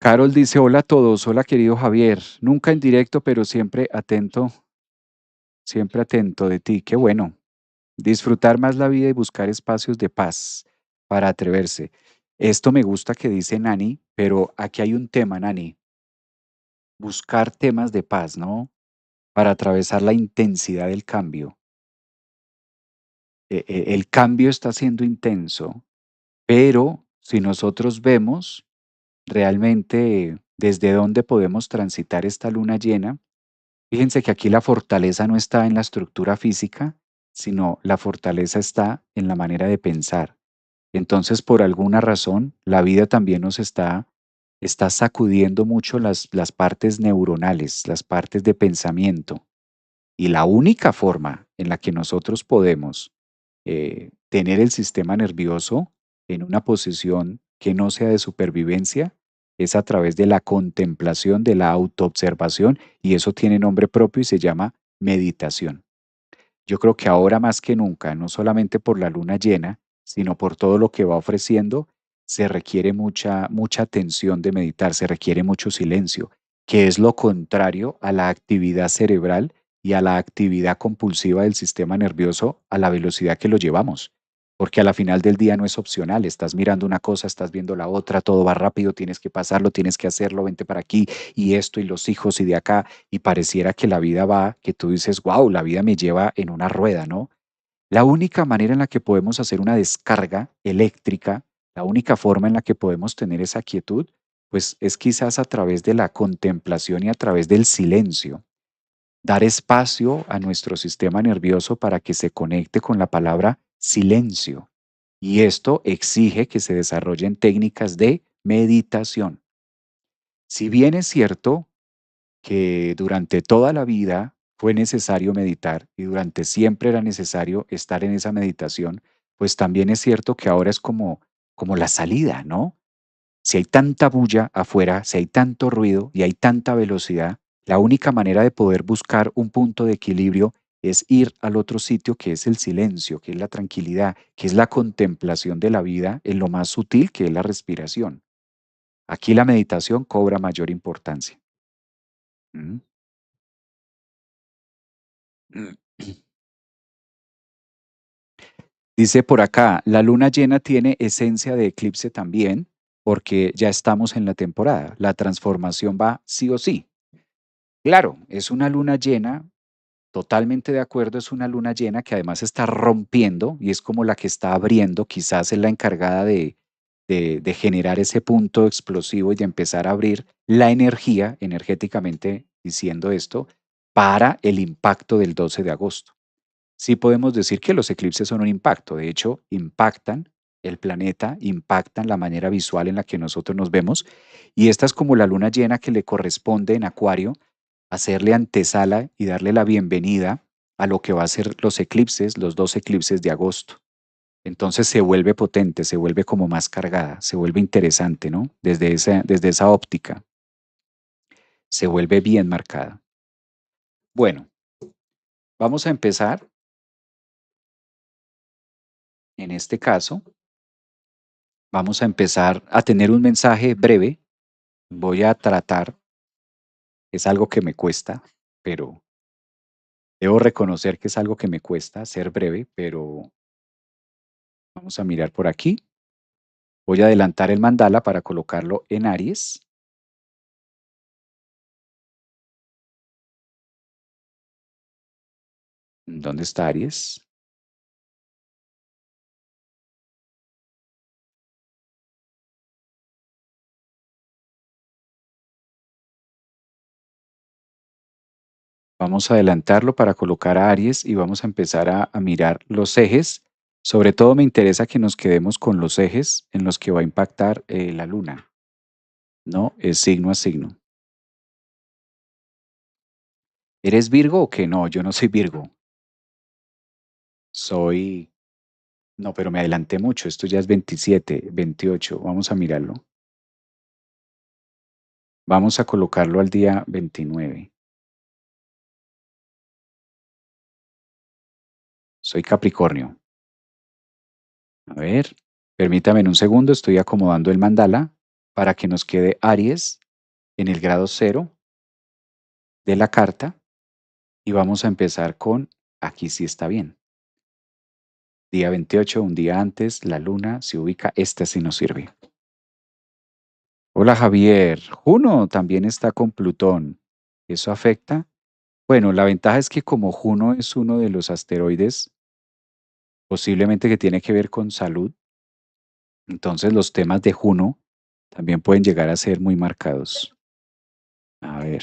S1: Carol dice, hola a todos, hola querido Javier. Nunca en directo, pero siempre atento de ti. Qué bueno. Disfrutar más la vida y buscar espacios de paz para atreverse. Esto me gusta que dice Nani, pero aquí hay un tema, Nani. Buscar temas de paz, ¿no? Para atravesar la intensidad del cambio. El cambio está siendo intenso, pero si nosotros vemos realmente desde dónde podemos transitar esta luna llena, fíjense que aquí la fortaleza no está en la estructura física, sino la fortaleza está en la manera de pensar. Entonces, por alguna razón, la vida también está sacudiendo mucho las partes neuronales, las partes de pensamiento. Y la única forma en la que nosotros podemos tener el sistema nervioso en una posición que no sea de supervivencia es a través de la contemplación, de la autoobservación, y eso tiene nombre propio y se llama meditación. Yo creo que ahora más que nunca, no solamente por la luna llena, sino por todo lo que va ofreciendo, se requiere mucha atención de meditar, se requiere mucho silencio, que es lo contrario a la actividad cerebral y a la actividad compulsiva del sistema nervioso a la velocidad que lo llevamos. Porque a la final del día no es opcional, estás mirando una cosa, estás viendo la otra, todo va rápido, tienes que pasarlo, tienes que hacerlo, vente para aquí y esto y los hijos y de acá y pareciera que la vida va, que tú dices, wow, la vida me lleva en una rueda, ¿no? La única manera en la que podemos hacer una descarga eléctrica, la única forma en la que podemos tener esa quietud, pues es quizás a través de la contemplación y a través del silencio. Dar espacio a nuestro sistema nervioso para que se conecte con la palabra silencio. Y esto exige que se desarrollen técnicas de meditación. Si bien es cierto que durante toda la vida fue necesario meditar y durante siempre era necesario estar en esa meditación, pues también es cierto que ahora es como la salida, ¿no? Si hay tanta bulla afuera, si hay tanto ruido y hay tanta velocidad, la única manera de poder buscar un punto de equilibrio es ir al otro sitio que es el silencio, que es la tranquilidad, que es la contemplación de la vida en lo más sutil que es la respiración. Aquí la meditación cobra mayor importancia. ¿Mm? Dice por acá, la luna llena tiene esencia de eclipse también, porque ya estamos en la temporada. La transformación va sí o sí. Claro, es una luna llena, totalmente de acuerdo, es una luna llena que además está rompiendo y es como la que está abriendo, quizás es la encargada de generar ese punto explosivo y de empezar a abrir la energía, energéticamente diciendo esto, para el impacto del 12 de agosto. Sí podemos decir que los eclipses son un impacto, de hecho, impactan el planeta, impactan la manera visual en la que nosotros nos vemos, y esta es como la luna llena que le corresponde en Acuario, hacerle antesala y darle la bienvenida a lo que va a ser los eclipses, los dos eclipses de agosto. Entonces se vuelve potente, se vuelve como más cargada, se vuelve interesante, ¿no? Desde esa óptica, se vuelve bien marcada. Bueno, vamos a empezar en este caso. Vamos a empezar a tener un mensaje breve. Voy a tratar, es algo que me cuesta, pero debo reconocer que es algo que me cuesta ser breve, pero vamos a mirar por aquí. Voy a adelantar el mandala para colocarlo en Aries. ¿Dónde está Aries? Vamos a adelantarlo para colocar a Aries y vamos a empezar a mirar los ejes. Sobre todo me interesa que nos quedemos con los ejes en los que va a impactar la luna, ¿no? Es signo a signo. ¿Eres Virgo o qué? No, yo no soy Virgo. Soy No, pero me adelanté mucho. Esto ya es 27, 28. Vamos a mirarlo. Vamos a colocarlo al día 29. Soy Capricornio. A ver, permítame en un segundo. Estoy acomodando el mandala para que nos quede Aries en el grado cero de la carta. Y vamos a empezar con, aquí sí está bien. Día 28, un día antes, la luna se ubica. Esta sí nos sirve. Hola Javier. Juno también está con Plutón. ¿Eso afecta? Bueno, la ventaja es que como Juno es uno de los asteroides, posiblemente que tiene que ver con salud, entonces los temas de Juno también pueden llegar a ser muy marcados. A ver,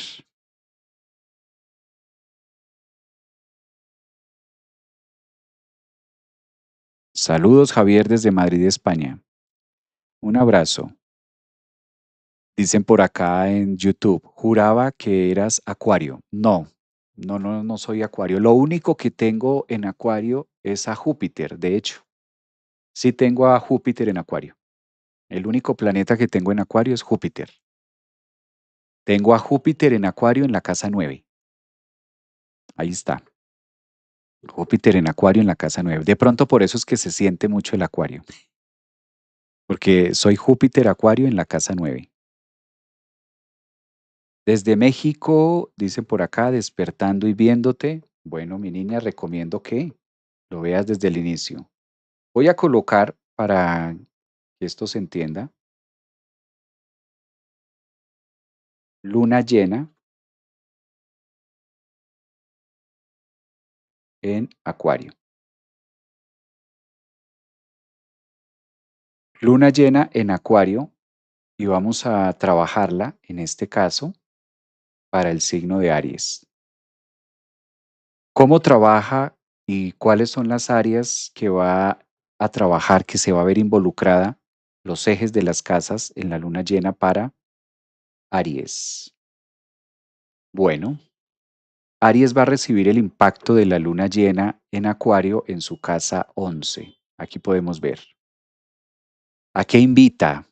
S1: Saludos, Javier, desde Madrid, España. Un abrazo. Dicen por acá en YouTube, juraba que eras Acuario. No, no soy Acuario. Lo único que tengo en Acuario es a Júpiter, de hecho. Sí tengo a Júpiter en Acuario. El único planeta que tengo en Acuario es Júpiter. Tengo a Júpiter en Acuario en la casa 9. Ahí está. Júpiter en Acuario en la casa 9. De pronto por eso es que se siente mucho el Acuario, porque soy Júpiter Acuario en la casa 9. Desde México, dicen por acá, despertando y viéndote. Bueno, mi niña, recomiendo que lo veas desde el inicio. Voy a colocar para que esto se entienda, luna llena en Acuario. Luna llena en Acuario y vamos a trabajarla, en este caso, para el signo de Aries. ¿Cómo trabaja y cuáles son las áreas que va a trabajar, que se va a ver involucrada, los ejes de las casas en la luna llena para Aries? Bueno, Aries va a recibir el impacto de la luna llena en Acuario en su casa 11. Aquí podemos ver. ¿A qué invita?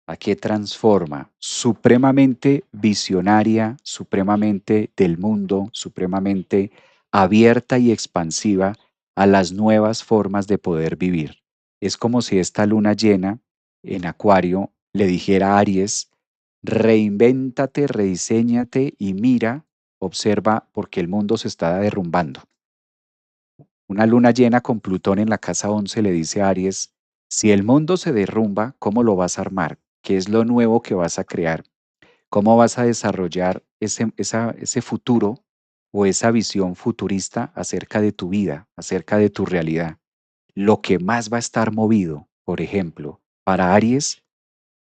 S1: ¿A qué transforma? Supremamente visionaria, supremamente del mundo, supremamente abierta y expansiva a las nuevas formas de poder vivir. Es como si esta luna llena en Acuario le dijera a Aries, reinvéntate, rediséñate y mira, observa, porque el mundo se está derrumbando. Una luna llena con Plutón en la casa 11 le dice a Aries, si el mundo se derrumba, ¿cómo lo vas a armar? ¿Qué es lo nuevo que vas a crear? ¿Cómo vas a desarrollar ese futuro o esa visión futurista acerca de tu vida, acerca de tu realidad? Lo que más va a estar movido, por ejemplo, para Aries,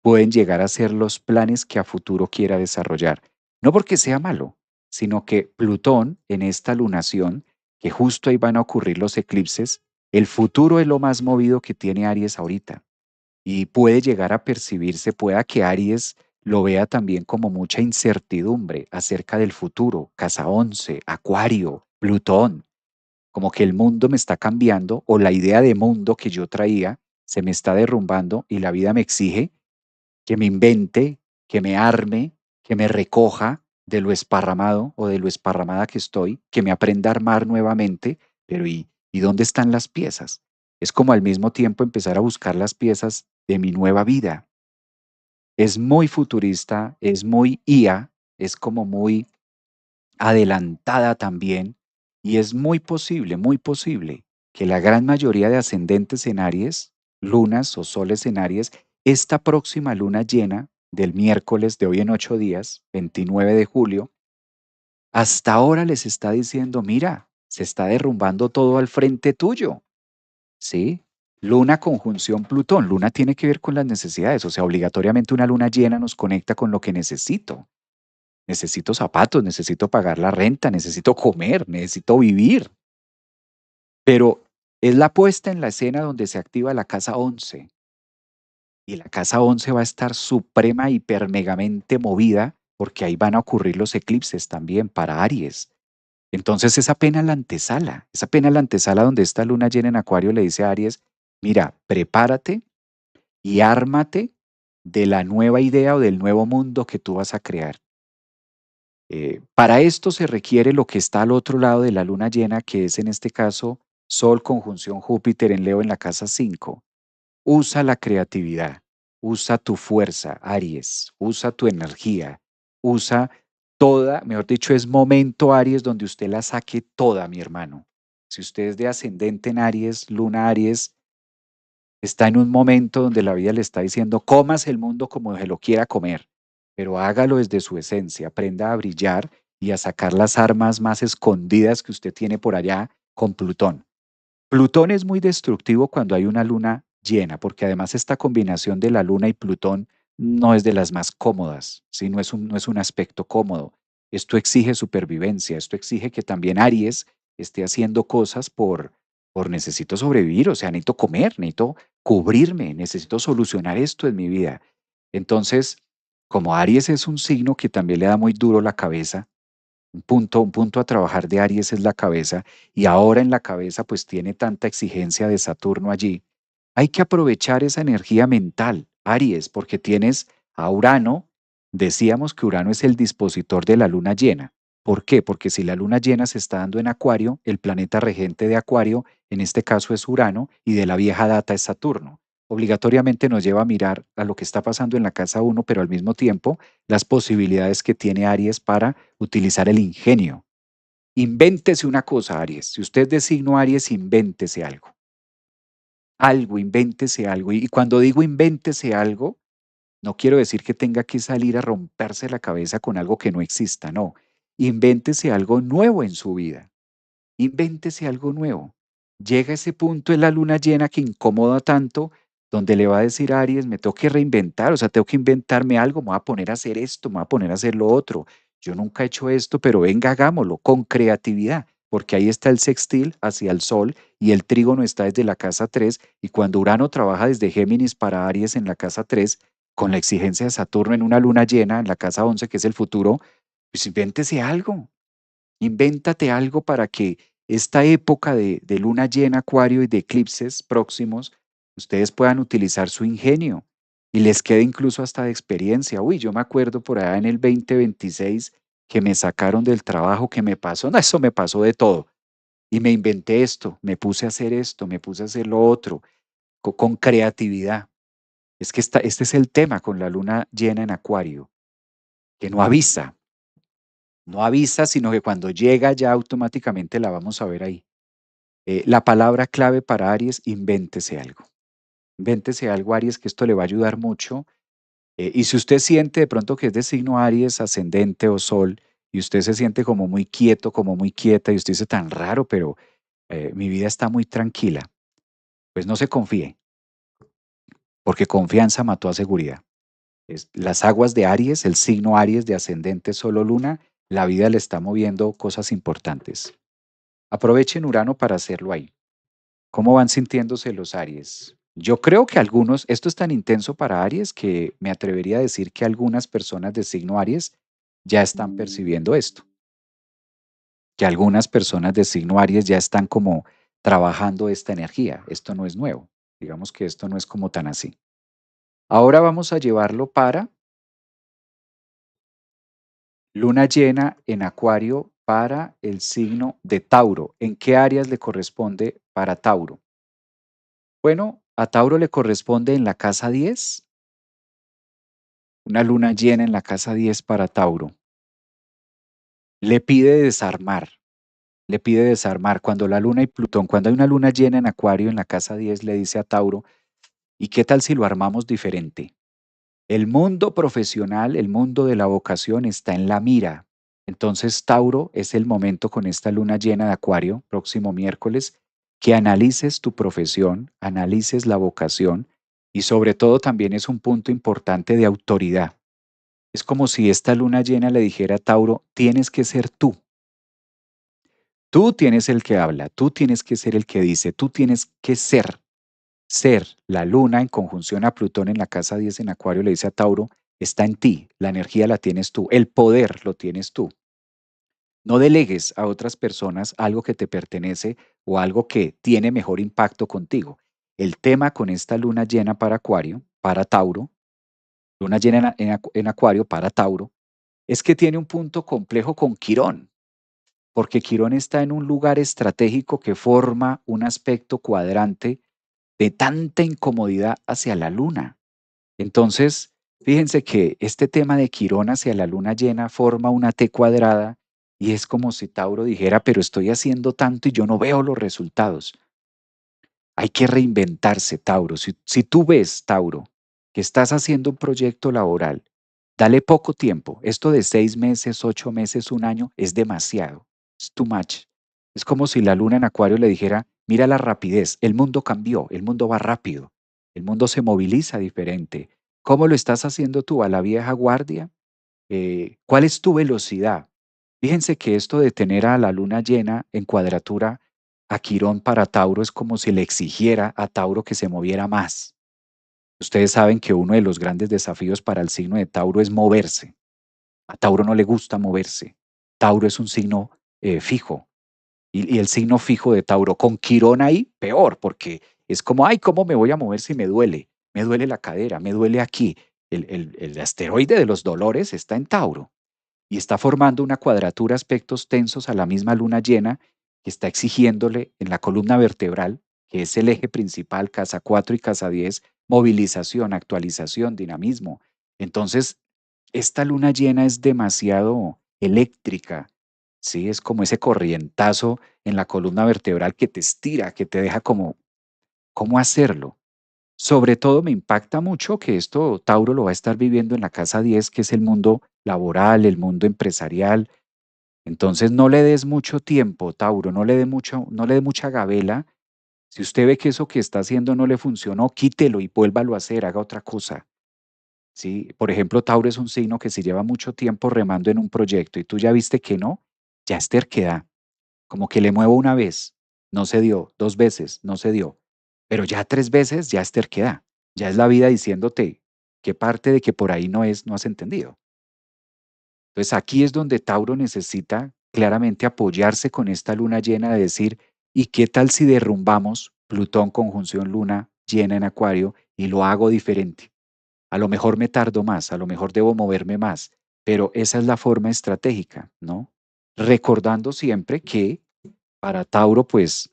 S1: pueden llegar a ser los planes que a futuro quiera desarrollar. No porque sea malo, sino que Plutón en esta lunación, que justo ahí van a ocurrir los eclipses, el futuro es lo más movido que tiene Aries ahorita. Y puede llegar a percibirse, pueda que Aries lo vea también como mucha incertidumbre acerca del futuro, casa 11, Acuario, Plutón, como que el mundo me está cambiando o la idea de mundo que yo traía se me está derrumbando y la vida me exige que me invente, que me arme, que me recoja de lo esparramado o de lo esparramada que estoy, que me aprenda a armar nuevamente, pero ¿y dónde están las piezas? Es como al mismo tiempo empezar a buscar las piezas de mi nueva vida. Es muy futurista, es muy IA, es como muy adelantada también, y es muy posible que la gran mayoría de ascendentes en Aries, lunas o soles en Aries, esta próxima luna llena del miércoles de hoy en 8 días, 29 de julio, hasta ahora les está diciendo, mira, se está derrumbando todo al frente tuyo, ¿sí? Luna conjunción Plutón. Luna tiene que ver con las necesidades, o sea, obligatoriamente una luna llena nos conecta con lo que necesito. Necesito zapatos, necesito pagar la renta, necesito comer, necesito vivir. Pero es la puesta en la escena donde se activa la casa 11 y la casa 11 va a estar suprema, hipermegamente movida porque ahí van a ocurrir los eclipses también para Aries. Entonces es apenas la antesala donde esta luna llena en Acuario le dice a Aries, mira, prepárate y ármate de la nueva idea o del nuevo mundo que tú vas a crear. Para esto se requiere lo que está al otro lado de la luna llena, que es en este caso Sol conjunción Júpiter en Leo en la casa 5. Usa la creatividad, usa tu fuerza, Aries, usa tu energía, usa toda, mejor dicho, es momento Aries donde usted la saque toda, mi hermano. Si usted es de ascendente en Aries, luna Aries, está en un momento donde la vida le está diciendo, comas el mundo como se lo quiera comer, pero hágalo desde su esencia, aprenda a brillar y a sacar las armas más escondidas que usted tiene por allá con Plutón. Plutón es muy destructivo cuando hay una luna llena, porque además esta combinación de la luna y Plutón no es de las más cómodas, ¿sí? No es un aspecto cómodo. Esto exige supervivencia, esto exige que también Aries esté haciendo cosas por necesito sobrevivir, o sea, necesito comer, necesito cubrirme, necesito solucionar esto en mi vida. Entonces, como Aries es un signo que también le da muy duro la cabeza, un punto a trabajar de Aries es la cabeza, y ahora en la cabeza pues tiene tanta exigencia de Saturno allí. Hay que aprovechar esa energía mental, Aries, porque tienes a Urano. Decíamos que Urano es el dispositor de la luna llena. ¿Por qué? Porque si la luna llena se está dando en Acuario, el planeta regente de Acuario, en este caso es Urano, y de la vieja data es Saturno. Obligatoriamente nos lleva a mirar a lo que está pasando en la casa uno, pero al mismo tiempo las posibilidades que tiene Aries para utilizar el ingenio. Invéntese una cosa, Aries. Si usted es de signo Aries, invéntese algo. Algo, invéntese algo. Y cuando digo invéntese algo, no quiero decir que tenga que salir a romperse la cabeza con algo que no exista, no. Invéntese algo nuevo en su vida. Invéntese algo nuevo. Llega ese punto en la luna llena que incomoda tanto, donde le va a decir a Aries, me tengo que reinventar, o sea, tengo que inventarme algo, me voy a poner a hacer esto, me voy a poner a hacer lo otro. Yo nunca he hecho esto, pero venga, hagámoslo con creatividad, porque ahí está el sextil hacia el sol y el trígono está desde la casa 3 y cuando Urano trabaja desde Géminis para Aries en la casa 3 con la exigencia de Saturno en una luna llena en la casa 11 que es el futuro, pues invéntese algo. Invéntate algo para que esta época de luna llena, acuario y de eclipses próximos, ustedes puedan utilizar su ingenio y les quede incluso hasta de experiencia. Uy, yo me acuerdo por allá en el 2026 que me sacaron del trabajo, que me pasó, no, eso me pasó de todo. Y me inventé esto, me puse a hacer esto, me puse a hacer lo otro, con creatividad. Es que este es el tema con la luna llena en acuario, que no avisa, no avisa, sino que cuando llega ya automáticamente la vamos a ver ahí. La palabra clave para Aries, invéntese algo. Invéntese algo, Aries, que esto le va a ayudar mucho. Y si usted siente de pronto que es de signo Aries, ascendente o sol, y usted se siente como muy quieto, como muy quieta, y usted dice tan raro, pero mi vida está muy tranquila, pues no se confíe, porque confianza mató a seguridad. Las aguas de Aries, el signo Aries de ascendente solo luna, la vida le está moviendo cosas importantes. Aprovechen Urano para hacerlo ahí. ¿Cómo van sintiéndose los Aries? Yo creo que algunos, esto es tan intenso para Aries que me atrevería a decir que algunas personas de signo Aries ya están percibiendo esto, que algunas personas de signo Aries ya están como trabajando esta energía. Esto no es nuevo. Digamos que esto no es como tan así. Ahora vamos a llevarlo para luna llena en Acuario para el signo de Tauro. ¿En qué áreas le corresponde para Tauro? Bueno, a Tauro le corresponde en la casa 10. Una luna llena en la casa 10 para Tauro. Le pide desarmar, le pide desarmar. Cuando la luna y Plutón, cuando hay una luna llena en Acuario en la casa 10, le dice a Tauro, ¿y qué tal si lo armamos diferente? El mundo profesional, el mundo de la vocación está en la mira. Entonces, Tauro, es el momento con esta luna llena de Acuario, próximo miércoles, que analices tu profesión, analices la vocación y sobre todo también es un punto importante de autoridad. Es como si esta luna llena le dijera a Tauro, tienes que ser tú. Tú tienes el que habla, tú tienes que ser el que dice, tú tienes que ser. Ser, la luna en conjunción a Plutón en la casa 10 en Acuario le dice a Tauro, está en ti, la energía la tienes tú, el poder lo tienes tú. No delegues a otras personas algo que te pertenece o algo que tiene mejor impacto contigo. El tema con esta luna llena para Acuario, para Tauro, luna llena en Acuario para Tauro, es que tiene un punto complejo con Quirón, porque Quirón está en un lugar estratégico que forma un aspecto cuadrante de tanta incomodidad hacia la luna. Entonces, fíjense que este tema de Quirón hacia la luna llena forma una T cuadrada y es como si Tauro dijera, pero estoy haciendo tanto y yo no veo los resultados. Hay que reinventarse, Tauro. Si tú ves, Tauro, que estás haciendo un proyecto laboral, dale poco tiempo. Esto de 6 meses, 8 meses, un año es demasiado. Es too much. Es como si la luna en Acuario le dijera, mira la rapidez. El mundo cambió, el mundo va rápido. El mundo se moviliza diferente. ¿Cómo lo estás haciendo tú a la vieja guardia? ¿Cuál es tu velocidad? Fíjense que esto de tener a la luna llena en cuadratura a Quirón para Tauro es como si le exigiera a Tauro que se moviera más. Ustedes saben que uno de los grandes desafíos para el signo de Tauro es moverse. A Tauro no le gusta moverse. Tauro es un signo fijo. Y el signo fijo de Tauro con Quirón ahí, peor, porque es como, ay, ¿cómo me voy a mover si me duele? Me duele la cadera, me duele aquí. El asteroide de los dolores está en Tauro y está formando una cuadratura, aspectos tensos a la misma luna llena que está exigiéndole en la columna vertebral, que es el eje principal, casa 4 y casa 10, movilización, actualización, dinamismo. Entonces, esta luna llena es demasiado eléctrica, ¿sí? Es como ese corrientazo en la columna vertebral que te estira, que te deja como, ¿cómo hacerlo? Sobre todo me impacta mucho que esto Tauro lo va a estar viviendo en la casa 10, que es el mundo laboral, el mundo empresarial. Entonces no le des mucho tiempo, Tauro, no le dé mucha gabela. Si usted ve que eso que está haciendo no le funcionó, quítelo y vuélvalo a hacer, haga otra cosa. ¿Sí? Por ejemplo, Tauro es un signo que si lleva mucho tiempo remando en un proyecto y tú ya viste que no, ya es terquedad. Como que le muevo una vez, no se dio, 2 veces, no se dio, pero ya 3 veces ya es terquedad, ya es la vida diciéndote qué parte de que por ahí no es, no has entendido. Entonces aquí es donde Tauro necesita claramente apoyarse con esta luna llena de decir, ¿y qué tal si derrumbamos Plutón conjunción luna llena en Acuario y lo hago diferente? A lo mejor me tardo más, a lo mejor debo moverme más, pero esa es la forma estratégica, ¿no? Recordando siempre que para Tauro, pues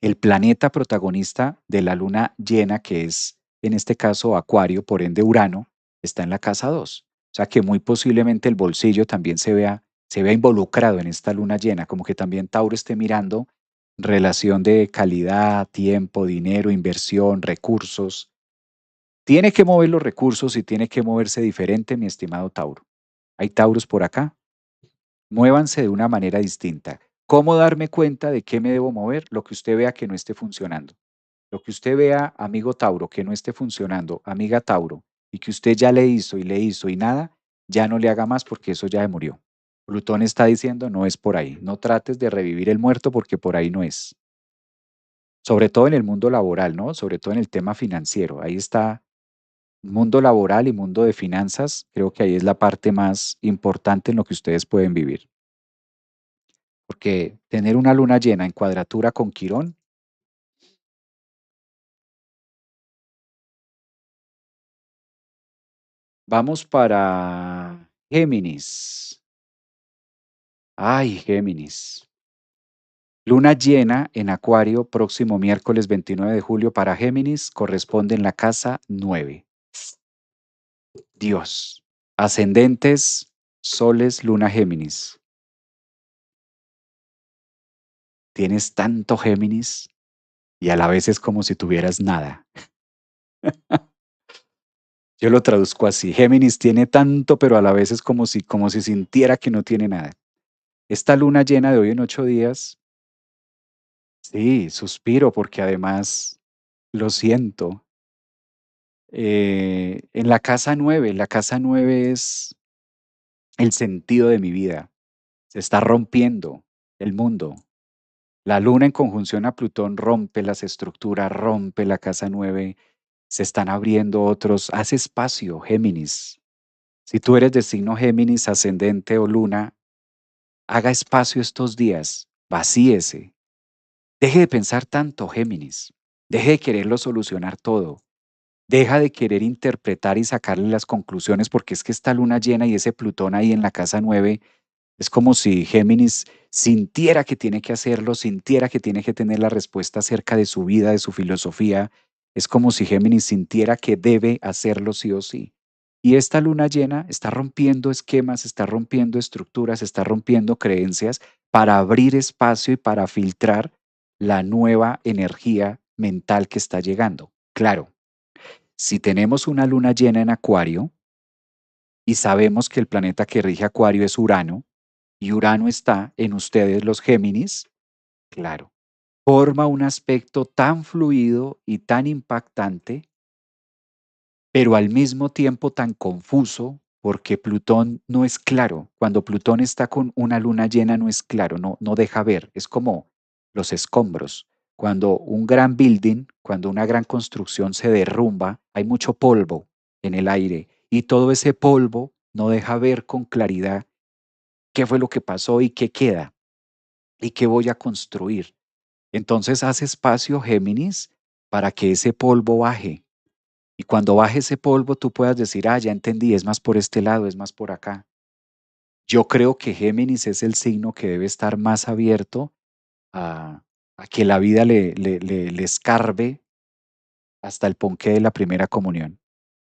S1: el planeta protagonista de la luna llena, que es en este caso Acuario, por ende Urano, está en la casa 2. O sea que muy posiblemente el bolsillo también se vea involucrado en esta luna llena, como que también Tauro esté mirando relación de calidad, tiempo, dinero, inversión, recursos. Tiene que mover los recursos y tiene que moverse diferente, mi estimado Tauro. Hay Tauros por acá. Muévanse de una manera distinta. ¿Cómo darme cuenta de qué me debo mover? Lo que usted vea que no esté funcionando. Lo que usted vea, amigo Tauro, que no esté funcionando, amiga Tauro, y que usted ya le hizo y nada, ya no le haga más porque eso ya murió. Plutón está diciendo no es por ahí. No trates de revivir el muerto porque por ahí no es. Sobre todo en el mundo laboral, ¿no? Sobre todo en el tema financiero. Ahí está mundo laboral y mundo de finanzas. Creo que ahí es la parte más importante en lo que ustedes pueden vivir. Porque tener una luna llena en cuadratura con Quirón, vamos para Géminis. Ay, Géminis. Luna llena en Acuario, próximo miércoles 29 de julio para Géminis, corresponde en la casa 9. Dios. Ascendentes, soles, luna Géminis. Tienes tanto Géminis y a la vez es como si tuvieras nada. Yo lo traduzco así. Géminis tiene tanto, pero a la vez es como si sintiera que no tiene nada. Esta luna llena de hoy en 8 días, sí, suspiro porque además lo siento. En la casa 9 es el sentido de mi vida. Se está rompiendo el mundo. La luna en conjunción a Plutón rompe las estructuras, rompe la casa 9. Se están abriendo otros. Haz espacio, Géminis. Si tú eres de signo Géminis, ascendente o luna, haga espacio estos días. Vacíese. Deje de pensar tanto, Géminis. Deje de quererlo solucionar todo. Deja de querer interpretar y sacarle las conclusiones porque es que esta luna llena y ese Plutón ahí en la casa 9 es como si Géminis sintiera que tiene que hacerlo, sintiera que tiene que tener la respuesta acerca de su vida, de su filosofía. Es como si Géminis sintiera que debe hacerlo sí o sí. Y esta luna llena está rompiendo esquemas, está rompiendo estructuras, está rompiendo creencias para abrir espacio y para filtrar la nueva energía mental que está llegando. Claro, si tenemos una luna llena en Acuario y sabemos que el planeta que rige Acuario es Urano, y Urano está en ustedes los Géminis, claro, forma un aspecto tan fluido y tan impactante, pero al mismo tiempo tan confuso, porque Plutón no es claro. Cuando Plutón está con una luna llena no es claro, no deja ver, es como los escombros. Cuando un gran building, cuando una gran construcción se derrumba, hay mucho polvo en el aire y todo ese polvo no deja ver con claridad qué fue lo que pasó y qué queda y qué voy a construir. Entonces haz espacio, Géminis, para que ese polvo baje. Y cuando baje ese polvo, tú puedas decir, ya entendí, es más por este lado, es más por acá. Yo creo que Géminis es el signo que debe estar más abierto a, a que la vida le escarbe hasta el ponqué de la primera comunión.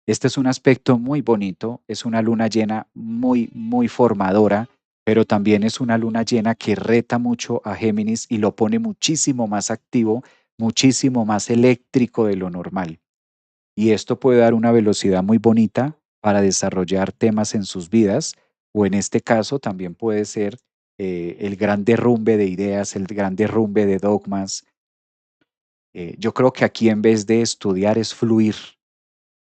S1: Este es un aspecto muy bonito, es una luna llena muy, muy formadora, pero también es una luna llena que reta mucho a Géminis y lo pone muchísimo más activo, muchísimo más eléctrico de lo normal. Y esto puede dar una velocidad muy bonita para desarrollar temas en sus vidas, o en este caso también puede ser el gran derrumbe de ideas, el gran derrumbe de dogmas. Yo creo que aquí en vez de estudiar es fluir,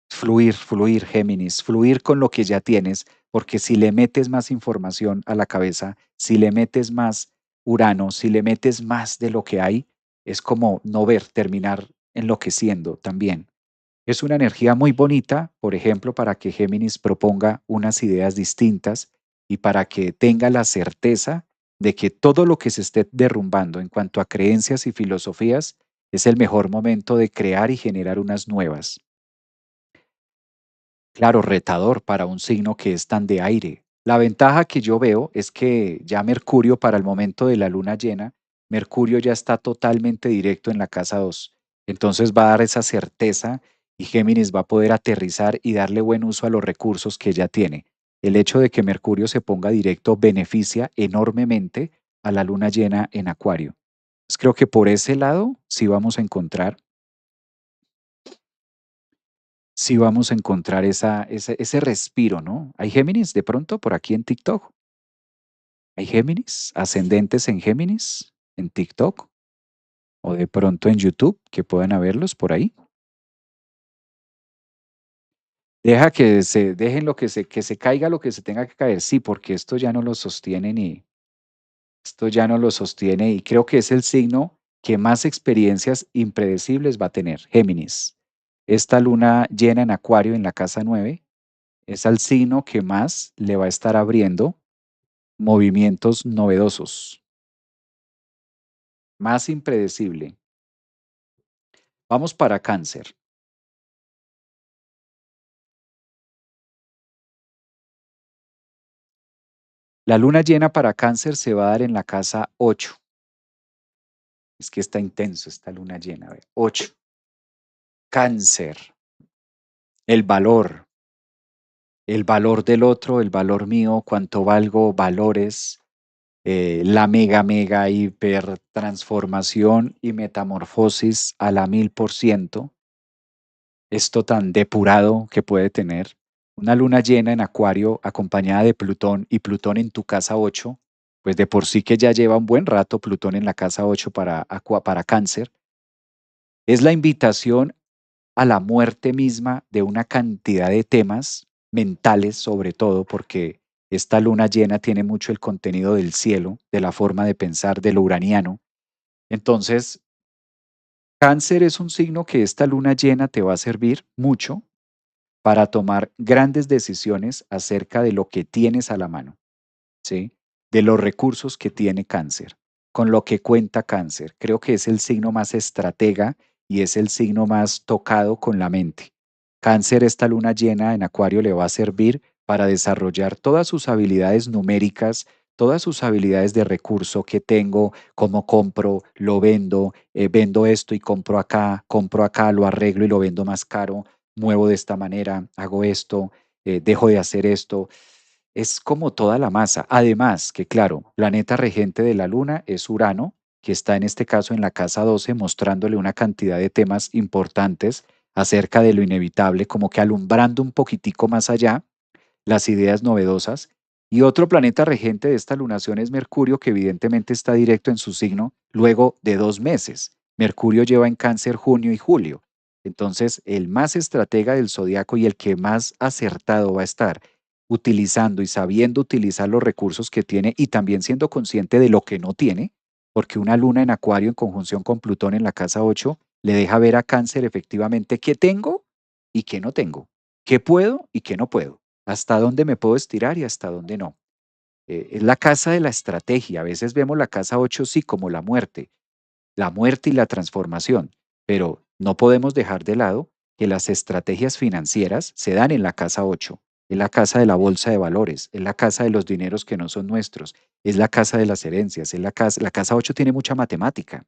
S1: fluir, fluir, Géminis, fluir con lo que ya tienes, porque si le metes más información a la cabeza, si le metes más Urano, si le metes más de lo que hay, es como no ver, terminar enloqueciendo también. Es una energía muy bonita, por ejemplo, para que Géminis proponga unas ideas distintas y para que tenga la certeza de que todo lo que se esté derrumbando en cuanto a creencias y filosofías es el mejor momento de crear y generar unas nuevas. Claro, retador para un signo que es tan de aire. La ventaja que yo veo es que ya Mercurio para el momento de la luna llena, Mercurio ya está totalmente directo en la casa 2. Entonces va a dar esa certeza y Géminis va a poder aterrizar y darle buen uso a los recursos que ya tiene. El hecho de que Mercurio se ponga directo beneficia enormemente a la luna llena en Acuario. Pues creo que por ese lado sí vamos a encontrar ese respiro, ¿no? ¿Hay Géminis de pronto por aquí en TikTok? ¿Hay Géminis? ¿Ascendentes en Géminis en TikTok? ¿O de pronto en YouTube que puedan haberlos por ahí? Dejen que se caiga lo que se tenga que caer. Sí, porque esto ya no lo sostiene esto ya no lo sostiene y creo que es el signo que más experiencias impredecibles va a tener, Géminis. Esta luna llena en Acuario en la casa 9 es al signo que más le va a estar abriendo movimientos novedosos, más impredecible. Vamos para Cáncer. La luna llena para Cáncer se va a dar en la casa 8. Es que está intenso esta luna llena. 8. Cáncer. El valor del otro, el valor mío, cuánto valgo, valores, la mega, hiper transformación y metamorfosis a la 1000%. Esto tan depurado que puede tener. Una luna llena en Acuario acompañada de Plutón y Plutón en tu casa 8, pues de por sí que ya lleva un buen rato Plutón en la casa 8 para Cáncer, es la invitación a la muerte misma de una cantidad de temas mentales, sobre todo porque esta luna llena tiene mucho el contenido del cielo, de la forma de pensar, de lo uraniano. Entonces, Cáncer es un signo que esta luna llena te va a servir mucho para tomar grandes decisiones acerca de lo que tienes a la mano, ¿sí? De los recursos que tiene Cáncer, con lo que cuenta Cáncer. Creo que es el signo más estratega y es el signo más tocado con la mente. Cáncer, esta luna llena en Acuario le va a servir para desarrollar todas sus habilidades numéricas, todas sus habilidades de recurso que tengo, cómo compro, lo vendo, vendo esto y compro acá, lo arreglo y lo vendo más caro, muevo de esta manera, hago esto, dejo de hacer esto. Es como toda la masa. Además, que claro, planeta regente de la Luna es Urano, que está en este caso en la casa 12, mostrándole una cantidad de temas importantes acerca de lo inevitable, como que alumbrando un poquitico más allá las ideas novedosas. Y otro planeta regente de esta lunación es Mercurio, que evidentemente está directo en su signo luego de 2 meses. Mercurio lleva en Cáncer junio y julio. Entonces, el más estratega del zodiaco y el que más acertado va a estar utilizando y sabiendo utilizar los recursos que tiene y también siendo consciente de lo que no tiene, porque una luna en Acuario en conjunción con Plutón en la casa 8 le deja ver a Cáncer efectivamente qué tengo y qué no tengo, qué puedo y qué no puedo, hasta dónde me puedo estirar y hasta dónde no. Es la casa de la estrategia. A veces vemos la casa 8 sí como la muerte y la transformación, pero no podemos dejar de lado que las estrategias financieras se dan en la casa 8, en la casa de la bolsa de valores, en la casa de los dineros que no son nuestros, es la casa de las herencias, es la casa 8 tiene mucha matemática.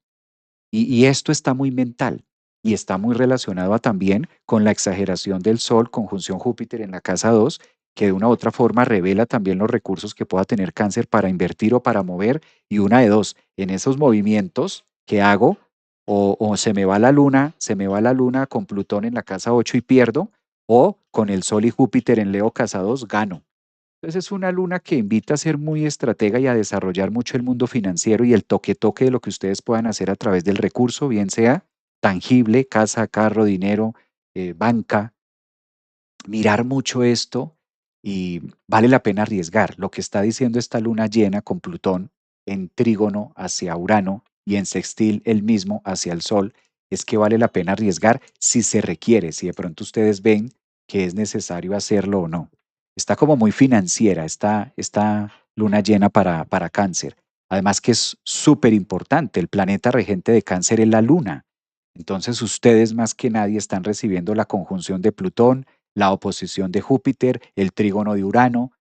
S1: Y esto está muy mental y está muy relacionado también con la exageración del Sol conjunción Júpiter en la casa 2, que de una u otra forma revela también los recursos que pueda tener Cáncer para invertir o para mover. Y una de dos, en esos movimientos que hago, o se me va la luna, se me va la luna con Plutón en la casa 8 y pierdo, o con el Sol y Júpiter en Leo casa 2 gano. Entonces es una luna que invita a ser muy estratega y a desarrollar mucho el mundo financiero y el toque-toque de lo que ustedes puedan hacer a través del recurso, bien sea tangible, casa, carro, dinero, banca, mirar mucho esto y vale la pena arriesgar. Lo que está diciendo esta luna llena con Plutón en trígono hacia Urano y en sextil el mismo hacia el Sol es que vale la pena arriesgar si se requiere, si de pronto ustedes ven que es necesario hacerlo o no. Está como muy financiera esta luna llena para Cáncer. Además que es súper importante, el planeta regente de Cáncer es la luna. Entonces ustedes más que nadie están recibiendo la conjunción de Plutón, la oposición de Júpiter, el trígono de Urano,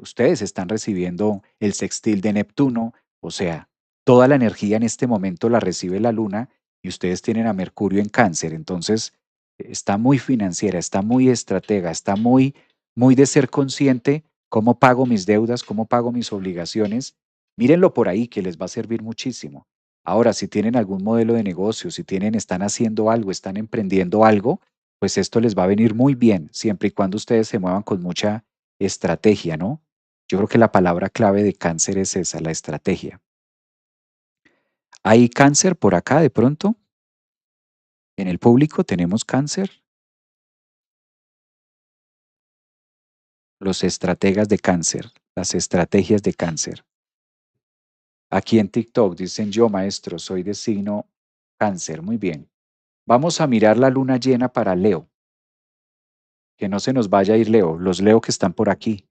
S1: ustedes están recibiendo el sextil de Neptuno, o sea, toda la energía en este momento la recibe la Luna y ustedes tienen a Mercurio en Cáncer, entonces está muy financiera, está muy estratega, está muy de ser consciente cómo pago mis deudas, cómo pago mis obligaciones. Mírenlo por ahí que les va a servir muchísimo. Ahora, si tienen algún modelo de negocio, si tienen, están haciendo algo, están emprendiendo algo, pues esto les va a venir muy bien, siempre y cuando ustedes se muevan con mucha estrategia, ¿no? Yo creo que la palabra clave de Cáncer es esa, la estrategia. ¿Hay cáncer por acá de pronto? ¿En el público tenemos cáncer? Los estrategas de Cáncer, las estrategias de Cáncer. Aquí en TikTok dicen yo, maestro, soy de signo Cáncer. Muy bien. Vamos a mirar la luna llena para Leo. Que no se nos vaya a ir Leo, los Leo que están por aquí.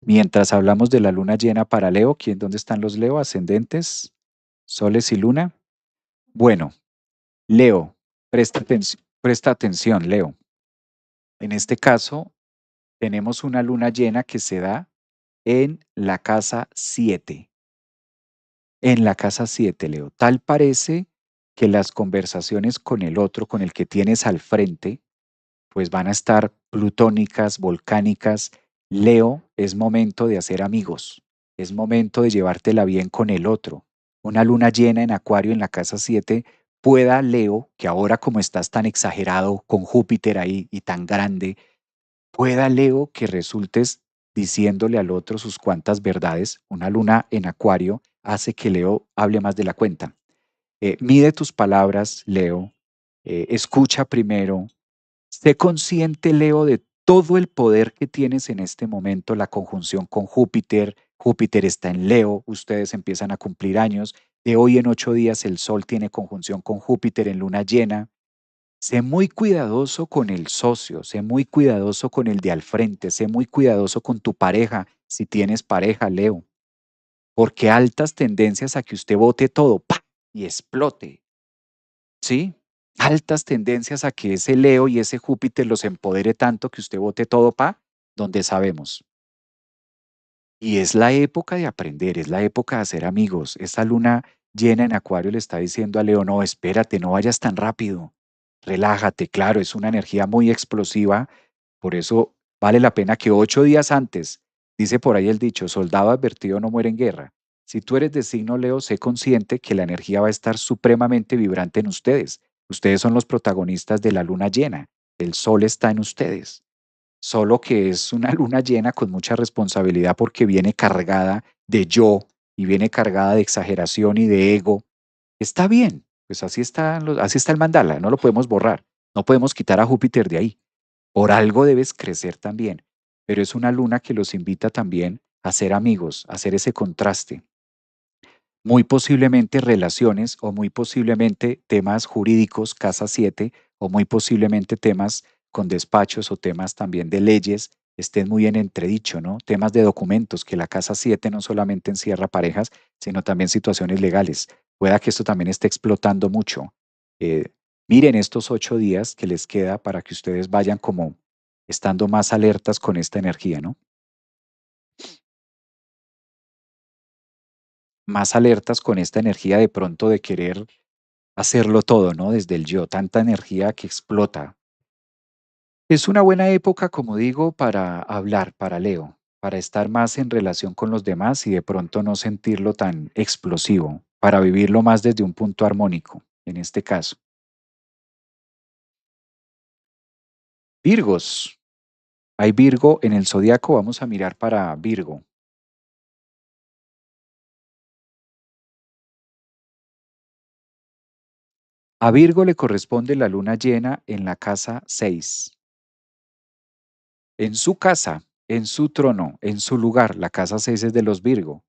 S1: Mientras hablamos de la luna llena para Leo, ¿dónde están los Leo? Ascendentes, soles y luna. Bueno, Leo, presta atención, Leo. En este caso, tenemos una luna llena que se da en la casa 7. En la casa 7, Leo. Tal parece que las conversaciones con el otro, con el que tienes al frente, pues van a estar plutónicas, volcánicas. Leo, es momento de hacer amigos, es momento de llevártela bien con el otro. Una luna llena en Acuario en la casa 7 pueda Leo, que ahora como estás tan exagerado con Júpiter ahí y tan grande, pueda Leo que resultes diciéndole al otro sus cuantas verdades. Una luna en Acuario hace que Leo hable más de la cuenta. Mide tus palabras, Leo. Escucha primero. Sé consciente, Leo, de todo el poder que tienes en este momento, la conjunción con Júpiter. Júpiter está en Leo, ustedes empiezan a cumplir años. De hoy en 8 días el Sol tiene conjunción con Júpiter en luna llena. Sé muy cuidadoso con el socio, sé muy cuidadoso con el de al frente, sé muy cuidadoso con tu pareja, si tienes pareja, Leo, porque altas tendencias a que usted bote todo ¡pa! Y explote. ¿Sí? Altas tendencias a que ese Leo y ese Júpiter los empodere tanto que usted bote todo pa donde sabemos. Y es la época de aprender, es la época de hacer amigos. Esta luna llena en Acuario le está diciendo a Leo, no, espérate, no vayas tan rápido. Relájate, claro, es una energía muy explosiva, por eso vale la pena que 8 días antes, dice por ahí el dicho, soldado advertido no muere en guerra. Si tú eres de signo Leo, sé consciente que la energía va a estar supremamente vibrante en ustedes. Ustedes son los protagonistas de la luna llena. El sol está en ustedes. Solo que es una luna llena con mucha responsabilidad porque viene cargada de yo y viene cargada de exageración y de ego. Está bien, pues así está el mandala, no lo podemos borrar, no podemos quitar a Júpiter de ahí. Por algo debes crecer también, pero es una luna que los invita también a ser amigos, a hacer ese contraste. Muy posiblemente relaciones o muy posiblemente temas jurídicos, casa 7 o muy posiblemente temas con despachos o temas también de leyes estén muy en entredicho, ¿no? Temas de documentos, que la casa 7 no solamente encierra parejas, sino también situaciones legales. Pueda que esto también esté explotando mucho. Eh, Miren estos 8 días que les queda para que ustedes vayan como estando más alertas con esta energía, ¿no? Más alertas con esta energía de pronto de querer hacerlo todo, ¿no? Desde el yo, tanta energía que explota. Es una buena época, como digo, para hablar, para Leo, para estar más en relación con los demás y de pronto no sentirlo tan explosivo, para vivirlo más desde un punto armónico, en este caso. Virgos. Hay Virgo en el zodiaco, vamos a mirar para Virgo. A Virgo le corresponde la luna llena en la casa 6. En su casa, en su trono, en su lugar, la casa 6 es de los Virgo.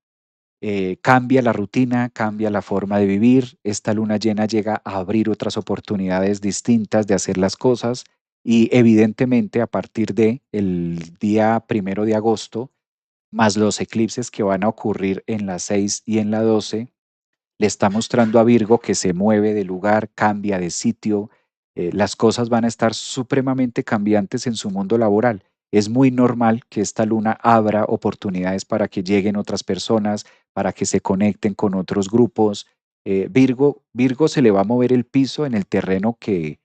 S1: Cambia la rutina, cambia la forma de vivir. Esta luna llena llega a abrir otras oportunidades distintas de hacer las cosas y evidentemente a partir de el día 1 de agosto, más los eclipses que van a ocurrir en la 6 y en la 12, le está mostrando a Virgo que se mueve de lugar, cambia de sitio, las cosas van a estar supremamente cambiantes en su mundo laboral. Es muy normal que esta luna abra oportunidades para que lleguen otras personas, para que se conecten con otros grupos. Virgo se le va a mover el piso en el terreno que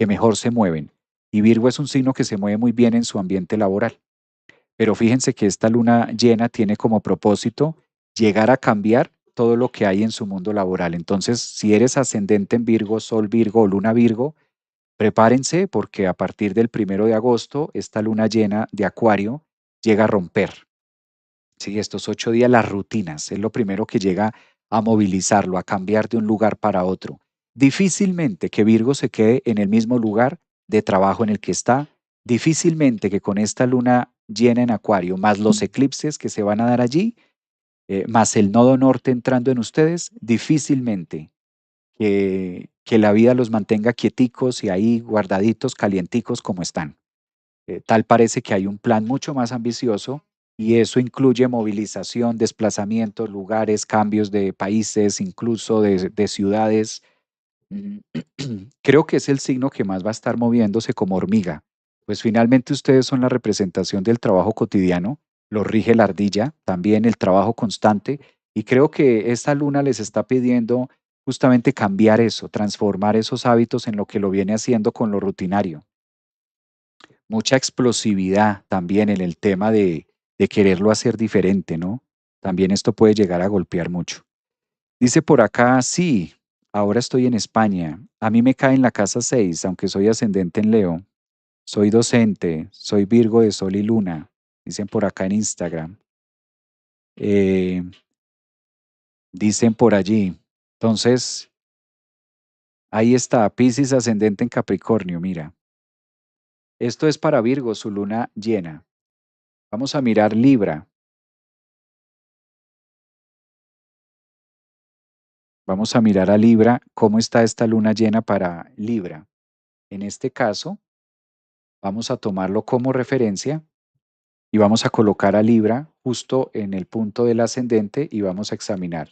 S1: mejor se mueven. Y Virgo es un signo que se mueve muy bien en su ambiente laboral. Pero fíjense que esta luna llena tiene como propósito llegar a cambiar todo lo que hay en su mundo laboral. Entonces, si eres ascendente en Virgo, Sol Virgo o Luna Virgo, prepárense porque a partir del 1 de agosto, esta luna llena de Acuario llega a romper. Sí, estos 8 días, las rutinas, es lo primero que llega a movilizarlo, a cambiar de un lugar para otro. Difícilmente que Virgo se quede en el mismo lugar de trabajo en el que está, difícilmente que con esta luna llena en Acuario, más los eclipses que se van a dar allí, más el nodo norte entrando en ustedes, difícilmente que la vida los mantenga quieticos y ahí guardaditos, calienticos como están. Tal parece que hay un plan mucho más ambicioso y eso incluye movilización, desplazamientos, lugares, cambios de países, incluso de ciudades. Mm, Creo que es el signo que más va a estar moviéndose como hormiga, pues finalmente ustedes son la representación del trabajo cotidiano, lo rige la ardilla, también el trabajo constante, y creo que esta luna les está pidiendo justamente cambiar eso, transformar esos hábitos en lo que lo viene haciendo con lo rutinario. Mucha explosividad también en el tema de quererlo hacer diferente, ¿no? También esto puede llegar a golpear mucho. Dice por acá, sí, ahora estoy en España. A mí me cae en la casa 6, aunque soy ascendente en Leo. Soy docente, soy Virgo de Sol y Luna. Dicen por acá en Instagram. Eh, Dicen por allí. Entonces, ahí está, Piscis ascendente en Capricornio, mira. Esto es para Virgo, su luna llena. Vamos a mirar Libra. Vamos a mirar a Libra, cómo está esta luna llena para Libra. En este caso, vamos a tomarlo como referencia y vamos a colocar a Libra justo en el punto del ascendente y vamos a examinar.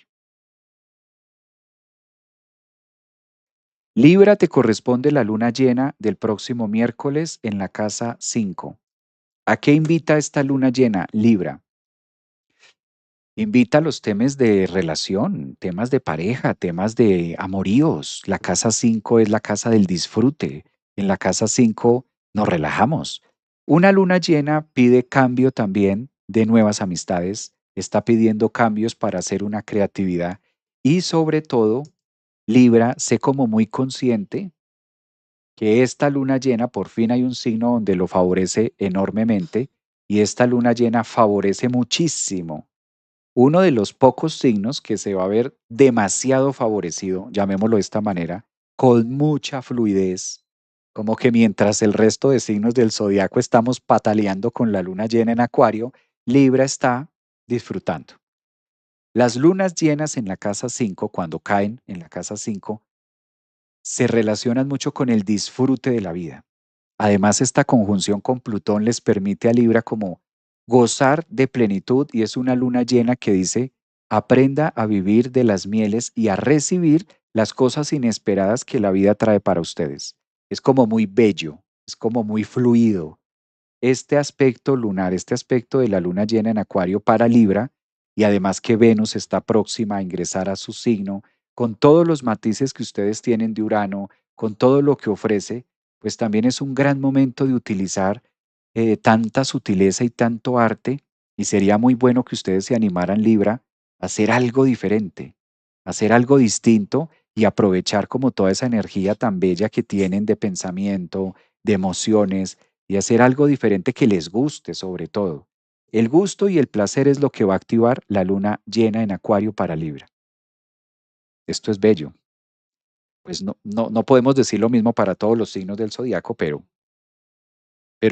S1: Libra, te corresponde la luna llena del próximo miércoles en la casa 5. ¿A qué invita esta luna llena, Libra? Invita a los temas de relación, temas de pareja, temas de amoríos. La casa 5 es la casa del disfrute. En la casa 5 nos relajamos. Una luna llena pide cambio también de nuevas amistades, está pidiendo cambios para hacer una creatividad y sobre todo, Libra, sé como muy consciente que esta luna llena, por fin hay un signo donde lo favorece enormemente y esta luna llena favorece muchísimo uno de los pocos signos que se va a ver demasiado favorecido, llamémoslo de esta manera, con mucha fluidez, como que mientras el resto de signos del zodiaco estamos pataleando con la luna llena en Acuario, Libra está disfrutando. Las lunas llenas en la casa 5, cuando caen en la casa 5, se relacionan mucho con el disfrute de la vida. Además, esta conjunción con Plutón les permite a Libra como gozar de plenitud y es una luna llena que dice, aprenda a vivir de las mieles y a recibir las cosas inesperadas que la vida trae para ustedes. Es como muy bello, es como muy fluido, este aspecto lunar, este aspecto de la luna llena en Acuario para Libra, y además que Venus está próxima a ingresar a su signo, con todos los matices que ustedes tienen de Urano, con todo lo que ofrece, pues también es un gran momento de utilizar tanta sutileza y tanto arte, y sería muy bueno que ustedes se animaran, Libra, a hacer algo diferente, a hacer algo distinto y aprovechar como toda esa energía tan bella que tienen de pensamiento, de emociones, y hacer algo diferente que les guste sobre todo. El gusto y el placer es lo que va a activar la luna llena en Acuario para Libra. Esto es bello. Pues no podemos decir lo mismo para todos los signos del zodiaco, pero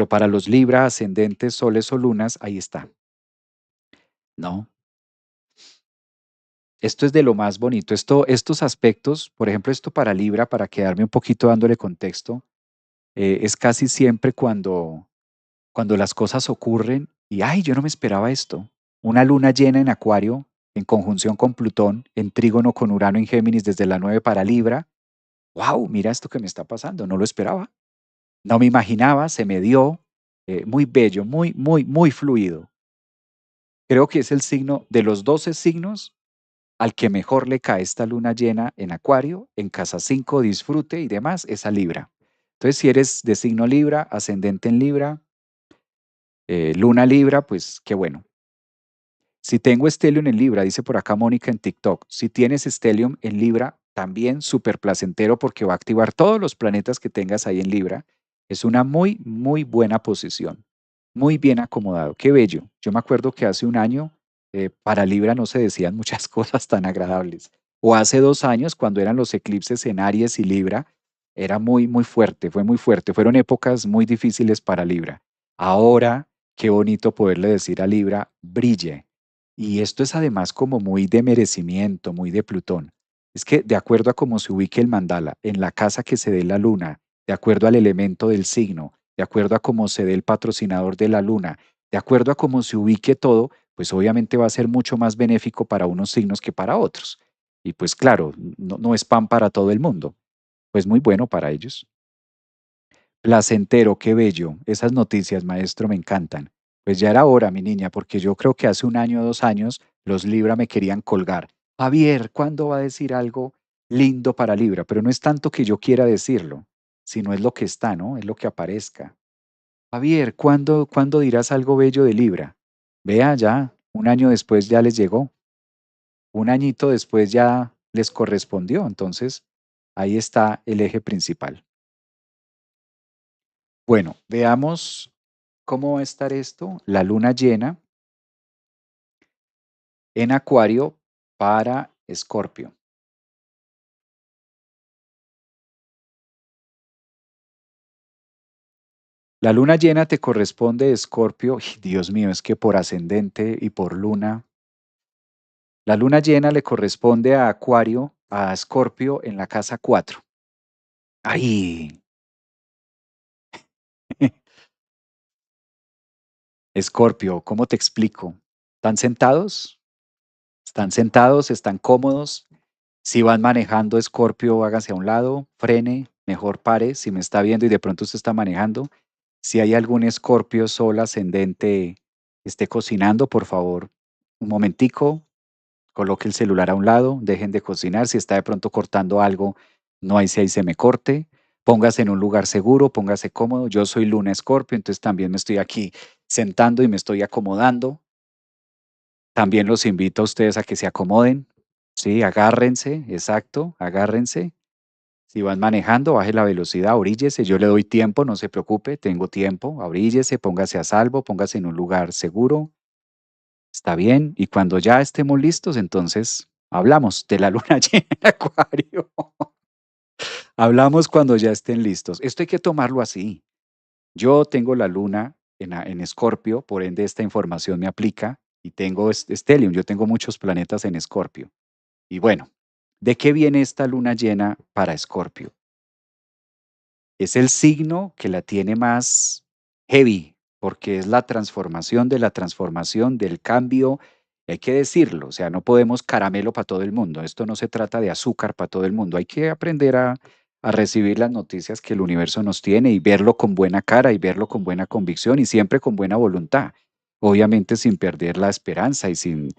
S1: para los Libra, ascendentes, soles o lunas, ahí está. No, esto es de lo más bonito. Estos aspectos, por ejemplo, esto para Libra, para quedarme un poquito dándole contexto, es casi siempre cuando las cosas ocurren y, ay, yo no me esperaba esto. Una luna llena en Acuario, en conjunción con Plutón, en trígono con Urano en Géminis desde la 9 para Libra. ¡Wow! Mira esto que me está pasando, no lo esperaba. No me imaginaba, se me dio. Muy bello, muy, muy, muy fluido. Creo que es el signo de los 12 signos al que mejor le cae esta luna llena en Acuario, en casa 5, disfrute y demás, es a Libra. Entonces, si eres de signo Libra, ascendente en Libra, luna Libra, pues qué bueno. Si tengo Stellium en Libra, dice por acá Mónica en TikTok. Si tienes Stellium en Libra, también súper placentero porque va a activar todos los planetas que tengas ahí en Libra. Es una muy, muy buena posición. Muy bien acomodado. Qué bello. Yo me acuerdo que hace un año para Libra no se decían muchas cosas tan agradables. O hace 2 años, cuando eran los eclipses en Aries y Libra, era muy, muy fuerte, fue muy fuerte. Fueron épocas muy difíciles para Libra. Ahora, qué bonito poderle decir a Libra, brille, y esto es además como muy de merecimiento, muy de Plutón. Es que de acuerdo a cómo se ubique el mandala, en la casa que se dé la luna, de acuerdo al elemento del signo, de acuerdo a cómo se dé el patrocinador de la luna, de acuerdo a cómo se ubique todo, pues obviamente va a ser mucho más benéfico para unos signos que para otros. Y pues claro, no es pan para todo el mundo, pues muy bueno para ellos. Placentero, qué bello. Esas noticias, maestro, me encantan. Pues ya era hora, mi niña, porque yo creo que hace un año o 2 años los Libra me querían colgar. Javier, ¿cuándo va a decir algo lindo para Libra? Pero no es tanto que yo quiera decirlo, sino es lo que está, ¿no? Es lo que aparezca. Javier, ¿cuándo dirás algo bello de Libra? Vea, ya, un año después ya les llegó. Un añito después ya les correspondió. Entonces, ahí está el eje principal. Bueno, veamos cómo va a estar esto. La luna llena en Acuario para Escorpio. La luna llena te corresponde, Escorpio. Dios mío, es que por ascendente y por luna. La luna llena le corresponde a Acuario, a Escorpio en la casa 4. ¡Ay! Escorpio, ¿cómo te explico? ¿Están sentados? ¿Están sentados? ¿Están cómodos? Si van manejando, Escorpio, hágase a un lado, frene, mejor pare. Si me está viendo y de pronto usted está manejando, si hay algún Escorpio sol ascendente esté cocinando, por favor, un momentico, coloque el celular a un lado, dejen de cocinar. Si está de pronto cortando algo, no hay si ahí se me corte. Póngase en un lugar seguro, póngase cómodo. Yo soy Luna Escorpio, entonces también me estoy aquí sentando y me estoy acomodando. También los invito a ustedes a que se acomoden. Sí, agárrense, exacto, agárrense. Si van manejando, baje la velocidad, oríllese, yo le doy tiempo, no se preocupe, tengo tiempo, oríllese, póngase a salvo, póngase en un lugar seguro, está bien, y cuando ya estemos listos, entonces hablamos de la luna llena en Acuario. Hablamos cuando ya estén listos. Esto hay que tomarlo así. Yo tengo la luna en Escorpio, por ende esta información me aplica. y tengo Stellium, yo tengo muchos planetas en Escorpio. Y bueno, ¿de qué viene esta luna llena para Escorpio? Es el signo que la tiene más heavy, porque es la transformación, del cambio. Y hay que decirlo, o sea, no podemos caramelo para todo el mundo. Esto no se trata de azúcar para todo el mundo. Hay que aprender a recibir las noticias que el universo nos tiene y verlo con buena cara y verlo con buena convicción y siempre con buena voluntad. Obviamente sin perder la esperanza y sin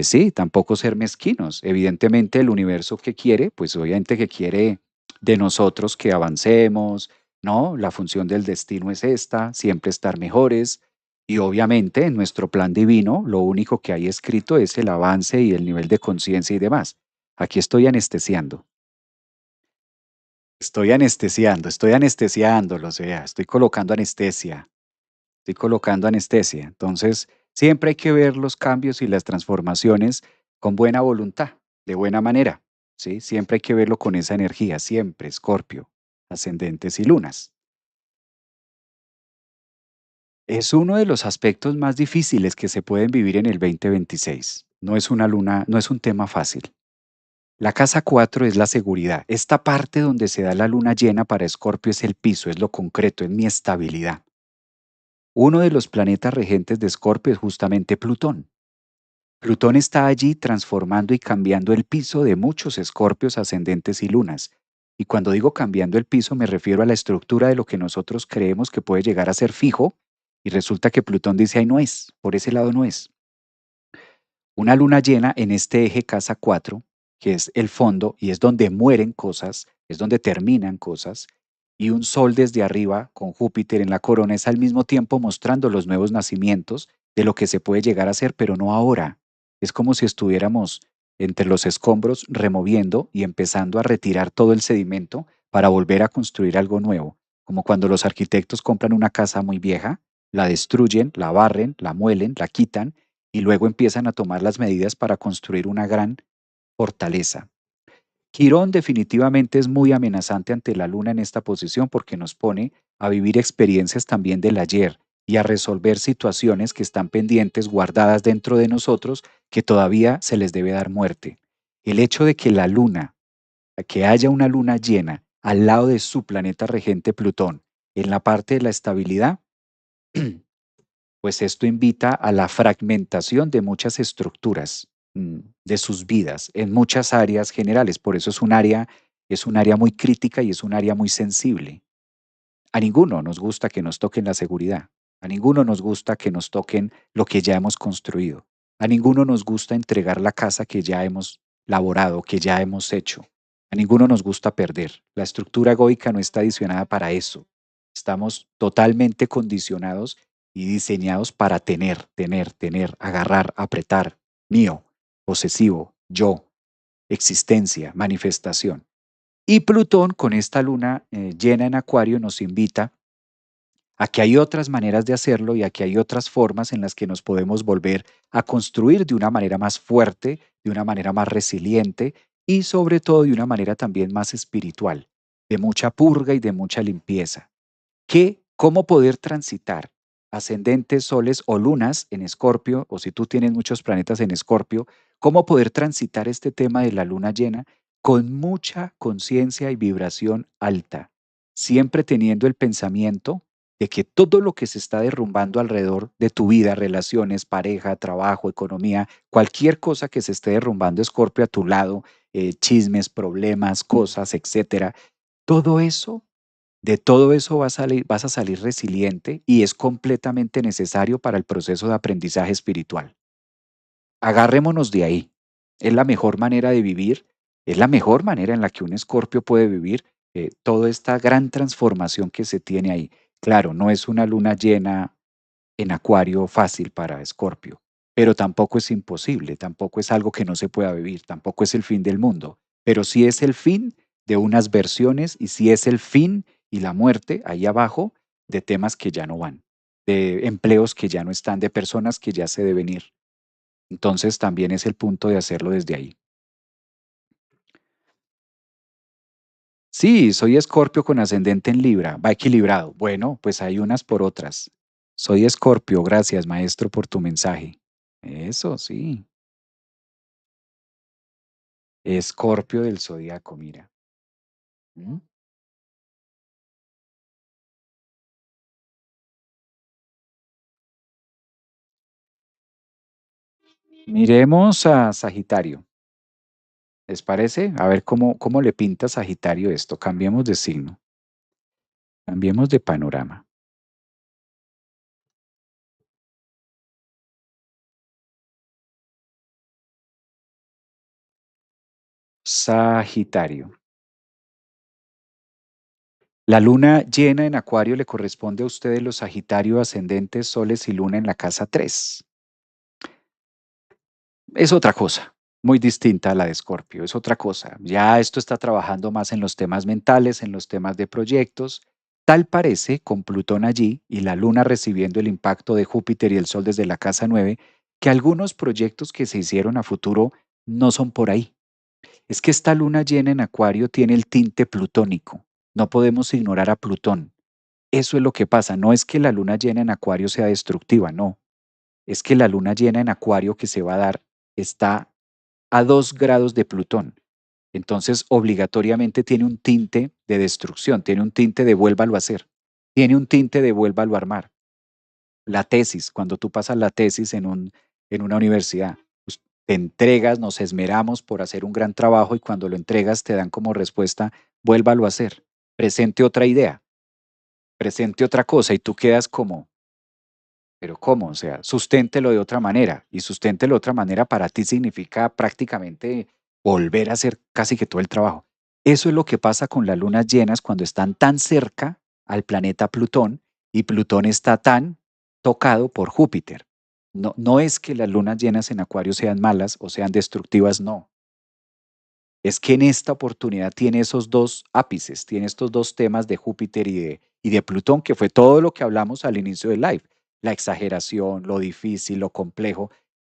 S1: sí, tampoco ser mezquinos. Evidentemente el universo que quiere, pues obviamente que quiere de nosotros que avancemos, ¿no? La función del destino es esta, siempre estar mejores. Y obviamente en nuestro plan divino lo único que hay escrito es el avance y el nivel de conciencia y demás. Aquí estoy anestesiando. Estoy anestesiándolo, o sea, estoy colocando anestesia. Estoy colocando anestesia. Entonces, siempre hay que ver los cambios y las transformaciones con buena voluntad, de buena manera, ¿sí? Siempre hay que verlo con esa energía, siempre, Escorpio, ascendentes y lunas. Es uno de los aspectos más difíciles que se pueden vivir en el 2026. No es una luna, no es un tema fácil. La casa 4 es la seguridad. Esta parte donde se da la luna llena para Escorpio es el piso, es lo concreto, es mi estabilidad. Uno de los planetas regentes de Escorpio es justamente Plutón. Plutón está allí transformando y cambiando el piso de muchos escorpios ascendentes y lunas. Y cuando digo cambiando el piso me refiero a la estructura de lo que nosotros creemos que puede llegar a ser fijo y resulta que Plutón dice, ahí no es, por ese lado no es. Una luna llena en este eje casa 4, que es el fondo y es donde mueren cosas, es donde terminan cosas, y un sol desde arriba con Júpiter en la corona es al mismo tiempo mostrando los nuevos nacimientos de lo que se puede llegar a ser, pero no ahora. Es como si estuviéramos entre los escombros removiendo y empezando a retirar todo el sedimento para volver a construir algo nuevo, como cuando los arquitectos compran una casa muy vieja, la destruyen, la barren, la muelen, la quitan y luego empiezan a tomar las medidas para construir una gran fortaleza. Quirón definitivamente es muy amenazante ante la luna en esta posición porque nos pone a vivir experiencias también del ayer y a resolver situaciones que están pendientes, guardadas dentro de nosotros, que todavía se les debe dar muerte. El hecho de que la luna, que haya una luna llena al lado de su planeta regente Plutón, en la parte de la estabilidad, pues esto invita a la fragmentación de muchas estructuras de sus vidas en muchas áreas generales. Por eso es un área muy crítica y es un área muy sensible. A ninguno nos gusta que nos toquen la seguridad. A ninguno nos gusta que nos toquen lo que ya hemos construido. A ninguno nos gusta entregar la casa que ya hemos laborado, que ya hemos hecho. A ninguno nos gusta perder. La estructura egoica no está diseñada para eso. Estamos totalmente condicionados y diseñados para tener, agarrar, apretar, mío, posesivo, yo, existencia, manifestación. Y Plutón con esta luna llena en Acuario nos invita a que hay otras maneras de hacerlo y a que hay otras formas en las que nos podemos volver a construir de una manera más fuerte, de una manera más resiliente y sobre todo de una manera también más espiritual, de mucha purga y de mucha limpieza. ¿Cómo poder transitar ascendentes, soles o lunas en Escorpio, o si tú tienes muchos planetas en Escorpio, cómo poder transitar este tema de la luna llena con mucha conciencia y vibración alta, siempre teniendo el pensamiento de que todo lo que se está derrumbando alrededor de tu vida, relaciones, pareja, trabajo, economía, cualquier cosa que se esté derrumbando, Escorpio, a tu lado, chismes, problemas, cosas, etcétera, todo eso de todo eso vas a salir resiliente y es completamente necesario para el proceso de aprendizaje espiritual. Agarrémonos de ahí. Es la mejor manera de vivir, es la mejor manera en la que un escorpio puede vivir toda esta gran transformación que se tiene ahí. Claro, no es una luna llena en acuario fácil para Escorpio, pero tampoco es imposible, tampoco es algo que no se pueda vivir, tampoco es el fin del mundo, pero sí es el fin de unas versiones y sí es el fin y la muerte ahí abajo de temas que ya no van, de empleos que ya no están, de personas que ya se deben ir. Entonces también es el punto de hacerlo desde ahí. Sí, soy Escorpio con ascendente en Libra, va equilibrado. Bueno, pues hay unas por otras. Soy Escorpio, gracias maestro por tu mensaje. Eso sí. Escorpio del zodiaco, mira. ¿Mm? Miremos a Sagitario. ¿Les parece? A ver cómo le pinta Sagitario esto. Cambiemos de signo, cambiemos de panorama. Sagitario. La luna llena en Acuario le corresponde a ustedes los Sagitario ascendentes, soles y luna en la casa 3. Es otra cosa, muy distinta a la de Escorpio, es otra cosa. Ya esto está trabajando más en los temas mentales, en los temas de proyectos. Tal parece, con Plutón allí y la Luna recibiendo el impacto de Júpiter y el Sol desde la casa 9, que algunos proyectos que se hicieron a futuro no son por ahí. Es que esta Luna llena en Acuario tiene el tinte plutónico. No podemos ignorar a Plutón. Eso es lo que pasa. No es que la Luna llena en Acuario sea destructiva, no. Es que la Luna llena en Acuario que se va a dar está a 2 grados de Plutón. Entonces, obligatoriamente tiene un tinte de destrucción, tiene un tinte de vuélvalo a hacer, tiene un tinte de vuélvalo a armar. La tesis, cuando tú pasas la tesis en una universidad, pues, te entregas, nos esmeramos por hacer un gran trabajo y cuando lo entregas te dan como respuesta, vuélvalo a hacer, presente otra idea, presente otra cosa y tú quedas como, pero ¿cómo? O sea, susténtelo de otra manera. Y susténtelo de otra manera para ti significa prácticamente volver a hacer casi que todo el trabajo. Eso es lo que pasa con las lunas llenas cuando están tan cerca al planeta Plutón y Plutón está tan tocado por Júpiter. No, no es que las lunas llenas en Acuario sean malas o sean destructivas, no. Es que en esta oportunidad tiene esos dos ápices, tiene estos dos temas de Júpiter y de Plutón, que fue todo lo que hablamos al inicio del live. La exageración, lo difícil, lo complejo.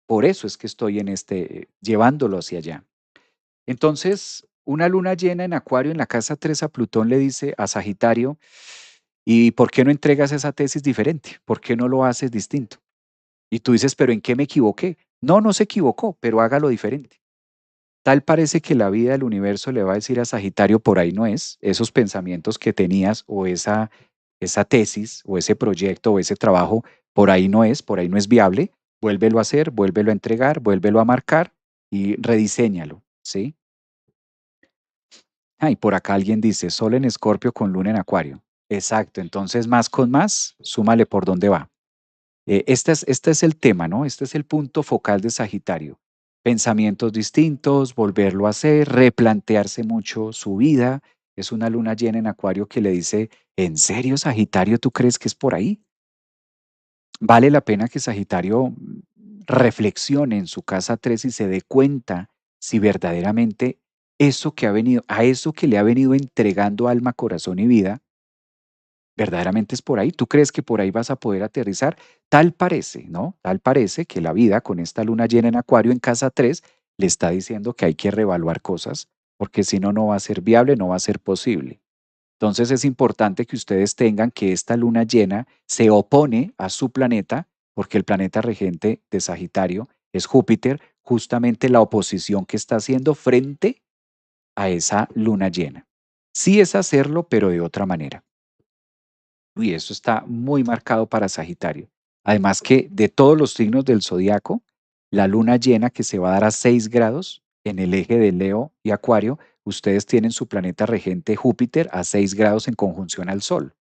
S1: Por eso es que estoy en llevándolo hacia allá. Entonces, una luna llena en Acuario en la casa 3 a Plutón le dice a Sagitario, ¿y por qué no entregas esa tesis diferente? ¿Por qué no lo haces distinto? Y tú dices, ¿pero en qué me equivoqué? No, no se equivocó, pero hágalo diferente. Tal parece que la vida del universo le va a decir a Sagitario, por ahí no es, esos pensamientos que tenías o esa tesis o ese proyecto o ese trabajo, por ahí no es viable, vuélvelo a hacer, vuélvelo a entregar, vuélvelo a marcar y rediséñalo, ¿sí? Ah, y por acá alguien dice, Sol en Escorpio con Luna en Acuario. Exacto, entonces más con más, súmale por dónde va. Este es el tema, ¿no? Este es el punto focal de Sagitario. Pensamientos distintos, volverlo a hacer, replantearse mucho su vida. Es una luna llena en Acuario que le dice, ¿en serio, Sagitario, tú crees que es por ahí? Vale la pena que Sagitario reflexione en su casa 3 y se dé cuenta si verdaderamente a eso que le ha venido entregando alma, corazón y vida, ¿verdaderamente es por ahí? ¿Tú crees que por ahí vas a poder aterrizar? Tal parece, ¿no? Tal parece que la vida con esta luna llena en Acuario en casa 3 le está diciendo que hay que reevaluar cosas, porque si no, no va a ser viable, no va a ser posible. Entonces es importante que ustedes tengan que esta luna llena se opone a su planeta, porque el planeta regente de Sagitario es Júpiter, justamente la oposición que está haciendo frente a esa luna llena. Sí es hacerlo, pero de otra manera. Uy, eso está muy marcado para Sagitario. Además que de todos los signos del zodiaco, la luna llena que se va a dar a 6 grados en el eje de Leo y Acuario, ustedes tienen su planeta regente Júpiter a 6 grados en conjunción al Sol.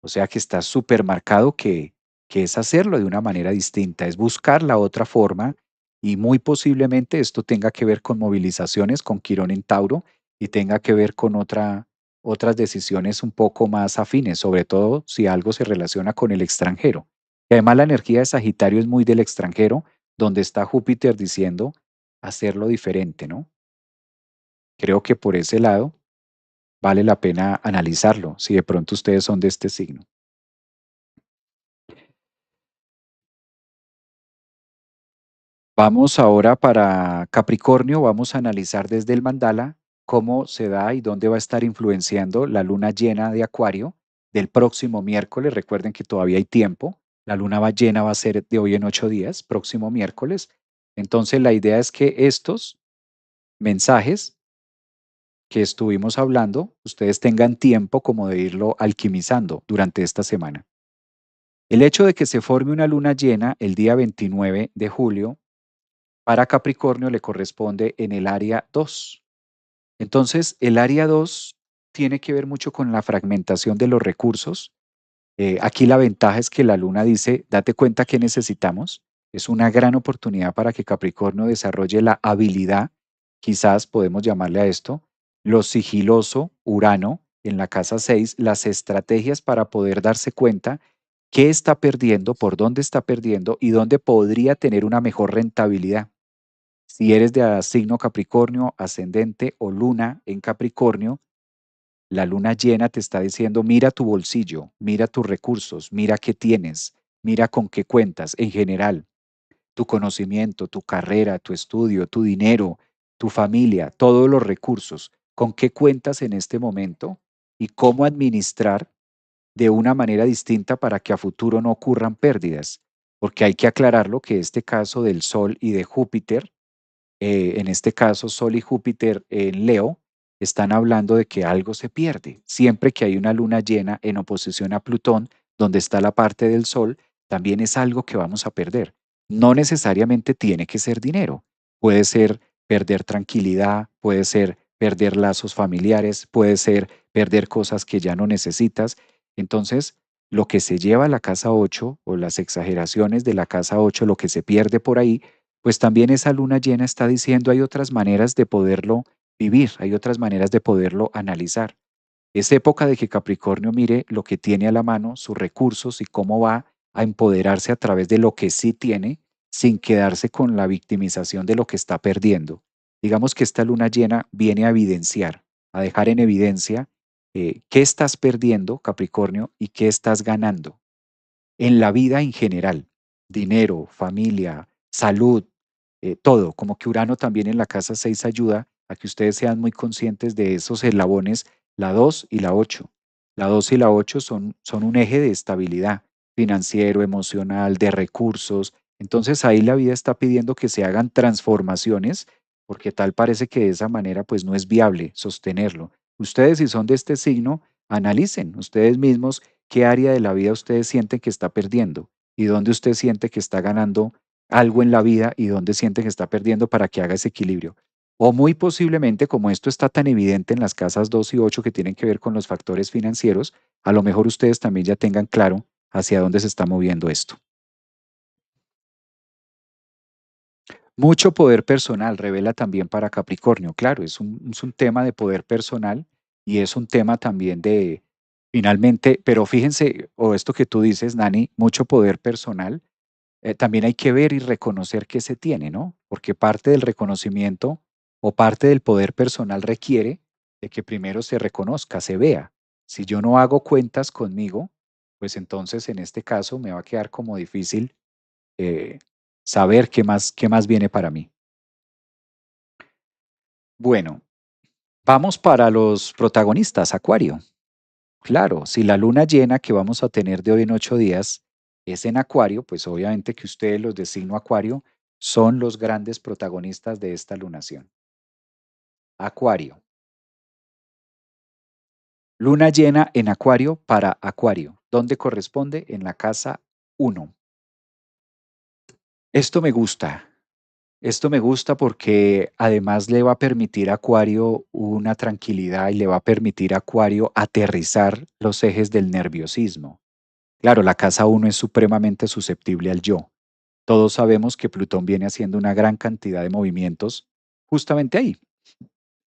S1: O sea que está súper marcado que es hacerlo de una manera distinta, es buscar la otra forma y muy posiblemente esto tenga que ver con movilizaciones con Quirón en Tauro y tenga que ver con otras decisiones un poco más afines, sobre todo si algo se relaciona con el extranjero. Y además la energía de Sagitario es muy del extranjero, donde está Júpiter diciendo hacerlo diferente, ¿no? Creo que por ese lado vale la pena analizarlo, si de pronto ustedes son de este signo. Vamos ahora para Capricornio, vamos a analizar desde el mandala cómo se da y dónde va a estar influenciando la luna llena de Acuario del próximo miércoles. Recuerden que todavía hay tiempo. La llena va a ser de hoy en 8 días, próximo miércoles. Entonces, la idea es que estos mensajes que estuvimos hablando, ustedes tengan tiempo como de irlo alquimizando durante esta semana. El hecho de que se forme una luna llena el día 29 de julio para Capricornio le corresponde en el área 2. Entonces, el área 2 tiene que ver mucho con la fragmentación de los recursos. Aquí la ventaja es que la luna dice, date cuenta que necesitamos. Es una gran oportunidad para que Capricornio desarrolle la habilidad, quizás podemos llamarle a esto, lo sigiloso, Urano, en la casa 6, las estrategias para poder darse cuenta qué está perdiendo, por dónde está perdiendo y dónde podría tener una mejor rentabilidad. Si eres de signo Capricornio, ascendente o luna en Capricornio, la luna llena te está diciendo, mira tu bolsillo, mira tus recursos, mira qué tienes, mira con qué cuentas en general, tu conocimiento, tu carrera, tu estudio, tu dinero, tu familia, todos los recursos, con qué cuentas en este momento y cómo administrar de una manera distinta para que a futuro no ocurran pérdidas. Porque hay que aclararlo que este caso del Sol y de Júpiter en este caso Sol y Júpiter en Leo, están hablando de que algo se pierde. Siempre que hay una luna llena en oposición a Plutón, donde está la parte del Sol, también es algo que vamos a perder. No necesariamente tiene que ser dinero. Puede ser perder tranquilidad, puede ser perder lazos familiares, puede ser perder cosas que ya no necesitas. Entonces, lo que se lleva a la casa 8 o las exageraciones de la casa 8, lo que se pierde por ahí, pues también esa luna llena está diciendo hay otras maneras de poderlo vivir, hay otras maneras de poderlo analizar. Es época de que Capricornio mire lo que tiene a la mano, sus recursos y cómo va a empoderarse a través de lo que sí tiene, sin quedarse con la victimización de lo que está perdiendo. Digamos que esta luna llena viene a evidenciar, a dejar en evidencia qué estás perdiendo, Capricornio, y qué estás ganando en la vida en general, dinero, familia, salud, todo, como que Urano también en la casa 6 ayuda a que ustedes sean muy conscientes de esos eslabones, la 2 y la 8. La 2 y la 8 son un eje de estabilidad financiero, emocional, de recursos. Entonces ahí la vida está pidiendo que se hagan transformaciones, porque tal parece que de esa manera pues no es viable sostenerlo. Ustedes si son de este signo, analicen ustedes mismos qué área de la vida ustedes sienten que está perdiendo y dónde usted siente que está ganando algo en la vida y dónde siente que está perdiendo para que haga ese equilibrio. O muy posiblemente, como esto está tan evidente en las casas 2 y 8 que tienen que ver con los factores financieros, a lo mejor ustedes también ya tengan claro hacia dónde se está moviendo esto. Mucho poder personal revela también para Capricornio. Claro, es un tema de poder personal y es un tema también de, finalmente, pero fíjense, o esto que tú dices, Nani, mucho poder personal, también hay que ver y reconocer que se tiene, ¿no? Porque parte del reconocimiento o parte del poder personal requiere de que primero se reconozca, se vea. Si yo no hago cuentas conmigo, pues entonces en este caso me va a quedar como difícil eh, saber qué más viene para mí. Bueno, vamos para los protagonistas, Acuario. Claro, si la luna llena que vamos a tener de hoy en 8 días es en Acuario, pues obviamente que ustedes, los de signo Acuario, son los grandes protagonistas de esta lunación. Acuario. Luna llena en Acuario para Acuario. ¿Dónde corresponde? En la casa 1. Esto me gusta. Esto me gusta porque además le va a permitir a Acuario una tranquilidad y le va a permitir a Acuario aterrizar los ejes del nerviosismo. Claro, la casa 1 es supremamente susceptible al yo. Todos sabemos que Plutón viene haciendo una gran cantidad de movimientos justamente ahí,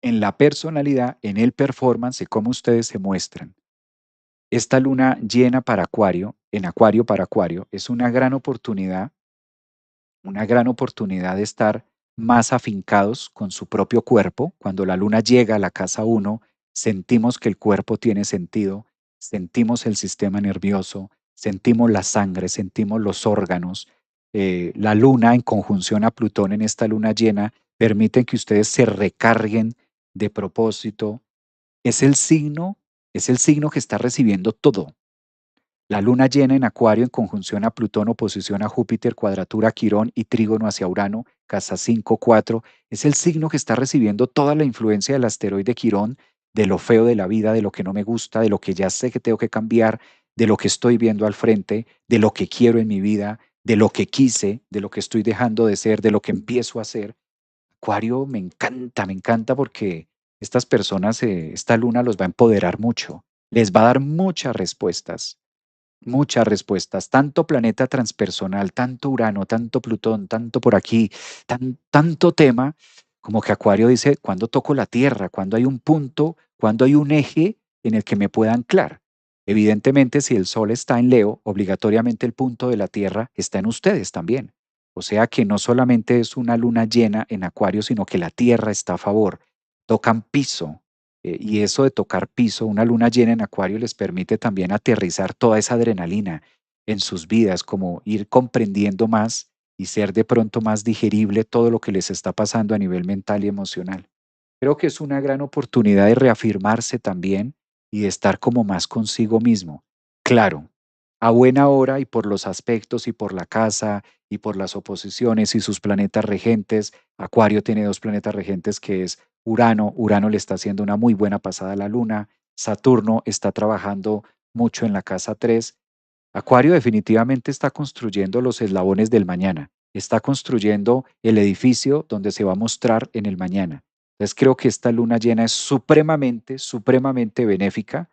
S1: en la personalidad, en el performance, en cómo ustedes se muestran. Esta luna llena para Acuario, en Acuario para Acuario, es una gran oportunidad de estar más afincados con su propio cuerpo. Cuando la luna llega a la casa 1, sentimos que el cuerpo tiene sentido, sentimos el sistema nervioso, sentimos la sangre, sentimos los órganos. La luna en conjunción a Plutón en esta luna llena permite que ustedes se recarguen de propósito. Es el signo, es el signo que está recibiendo todo. La luna llena en Acuario en conjunción a Plutón, oposición a Júpiter, cuadratura a Quirón y trígono hacia Urano, casa 5 4, es el signo que está recibiendo toda la influencia del asteroide Quirón, de lo feo de la vida, de lo que no me gusta, de lo que ya sé que tengo que cambiar, de lo que estoy viendo al frente, de lo que quiero en mi vida, de lo que quise, de lo que estoy dejando de ser, de lo que empiezo a hacer. Acuario me encanta porque estas personas, esta luna los va a empoderar mucho, les va a dar muchas respuestas, tanto planeta transpersonal, tanto Urano, tanto Plutón, tanto por aquí, tanto tema, como que Acuario dice, ¿cuándo toco la Tierra? ¿Cuándo hay un punto? ¿Cuándo hay un eje en el que me pueda anclar? Evidentemente, si el Sol está en Leo, obligatoriamente el punto de la Tierra está en ustedes también. O sea que no solamente es una luna llena en Acuario, sino que la Tierra está a favor. Tocan piso, y eso de tocar piso, una luna llena en Acuario les permite también aterrizar toda esa adrenalina en sus vidas, como ir comprendiendo más y ser de pronto más digerible todo lo que les está pasando a nivel mental y emocional. Creo que es una gran oportunidad de reafirmarse también y de estar como más consigo mismo. Claro, a buena hora y por los aspectos y por la casa y por las oposiciones y sus planetas regentes. Acuario tiene dos planetas regentes que es Urano. Urano le está haciendo una muy buena pasada a la Luna. Saturno está trabajando mucho en la casa 3. Acuario definitivamente está construyendo los eslabones del mañana, está construyendo el edificio donde se va a mostrar en el mañana. Entonces creo que esta luna llena es supremamente benéfica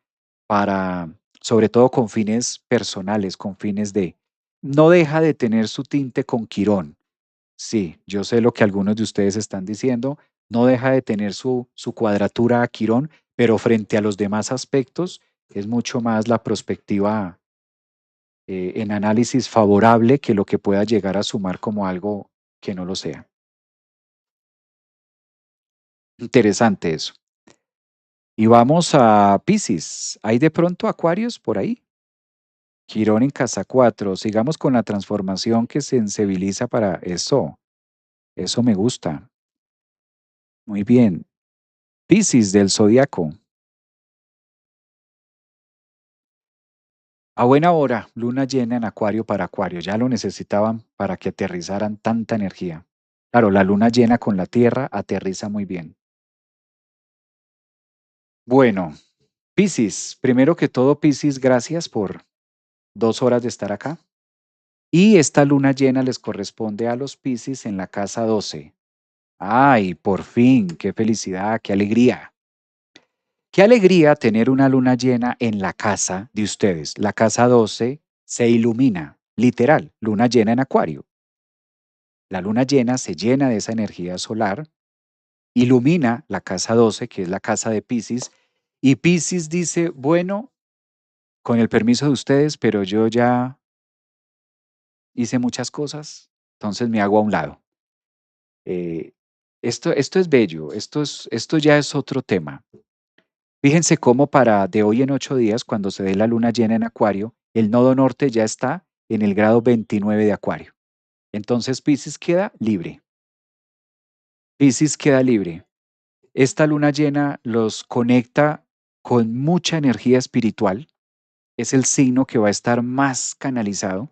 S1: para, sobre todo con fines personales, con fines de, no deja de tener su tinte con Quirón. Sí, yo sé lo que algunos de ustedes están diciendo, no deja de tener su cuadratura a Quirón, pero frente a los demás aspectos es mucho más la perspectiva en análisis favorable que lo que pueda llegar a sumar como algo que no lo sea. Interesante eso. Y vamos a Piscis. ¿Hay de pronto acuarios por ahí? Quirón en casa 4. Sigamos con la transformación que sensibiliza para eso. Eso me gusta. Muy bien. Piscis del zodiaco. A buena hora, luna llena en Acuario para Acuario. Ya lo necesitaban para que aterrizaran tanta energía. Claro, la luna llena con la Tierra aterriza muy bien. Bueno, Piscis, primero que todo, Piscis, gracias por 2 horas de estar acá. Y esta luna llena les corresponde a los Piscis en la casa 12. Ay, por fin, qué felicidad, qué alegría. Qué alegría tener una luna llena en la casa de ustedes. La casa 12 se ilumina, literal, luna llena en Acuario. La luna llena se llena de esa energía solar, ilumina la casa 12, que es la casa de Piscis, y Piscis dice, bueno, con el permiso de ustedes, pero yo ya hice muchas cosas, entonces me hago a un lado. Eh, esto es bello, esto ya es otro tema. Fíjense cómo para de hoy en 8 días, cuando se dé la luna llena en Acuario, el nodo norte ya está en el grado 29 de Acuario. Entonces Piscis queda libre. Piscis queda libre. Esta luna llena los conecta con mucha energía espiritual. Es el signo que va a estar más canalizado,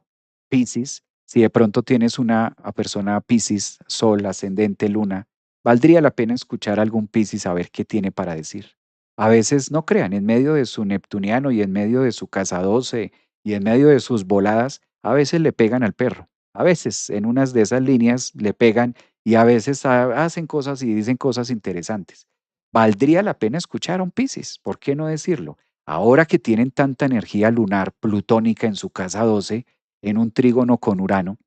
S1: Piscis. Si de pronto tienes una persona Piscis, Sol, ascendente, Luna, valdría la pena escuchar a algún Piscis a ver qué tiene para decir. A veces, no crean, en medio de su neptuniano y en medio de su casa 12 y en medio de sus voladas, a veces le pegan al perro. A veces en unas de esas líneas le pegan y a veces hacen cosas y dicen cosas interesantes. Valdría la pena escuchar a un Piscis, ¿por qué no decirlo? Ahora que tienen tanta energía lunar plutónica en su casa 12, en un trígono con Urano,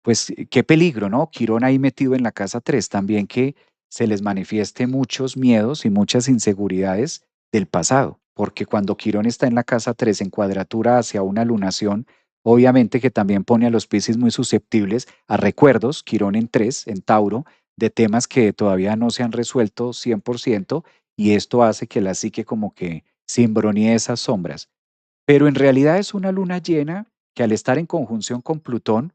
S1: pues qué peligro, ¿no? Quirón ahí metido en la casa 3 también que se les manifieste muchos miedos y muchas inseguridades del pasado, porque cuando Quirón está en la casa 3 en cuadratura hacia una lunación, obviamente que también pone a los Piscis muy susceptibles a recuerdos, Quirón en 3 en Tauro, de temas que todavía no se han resuelto 100% y esto hace que la psique como que cimbronee esas sombras. Pero en realidad es una luna llena que al estar en conjunción con Plutón,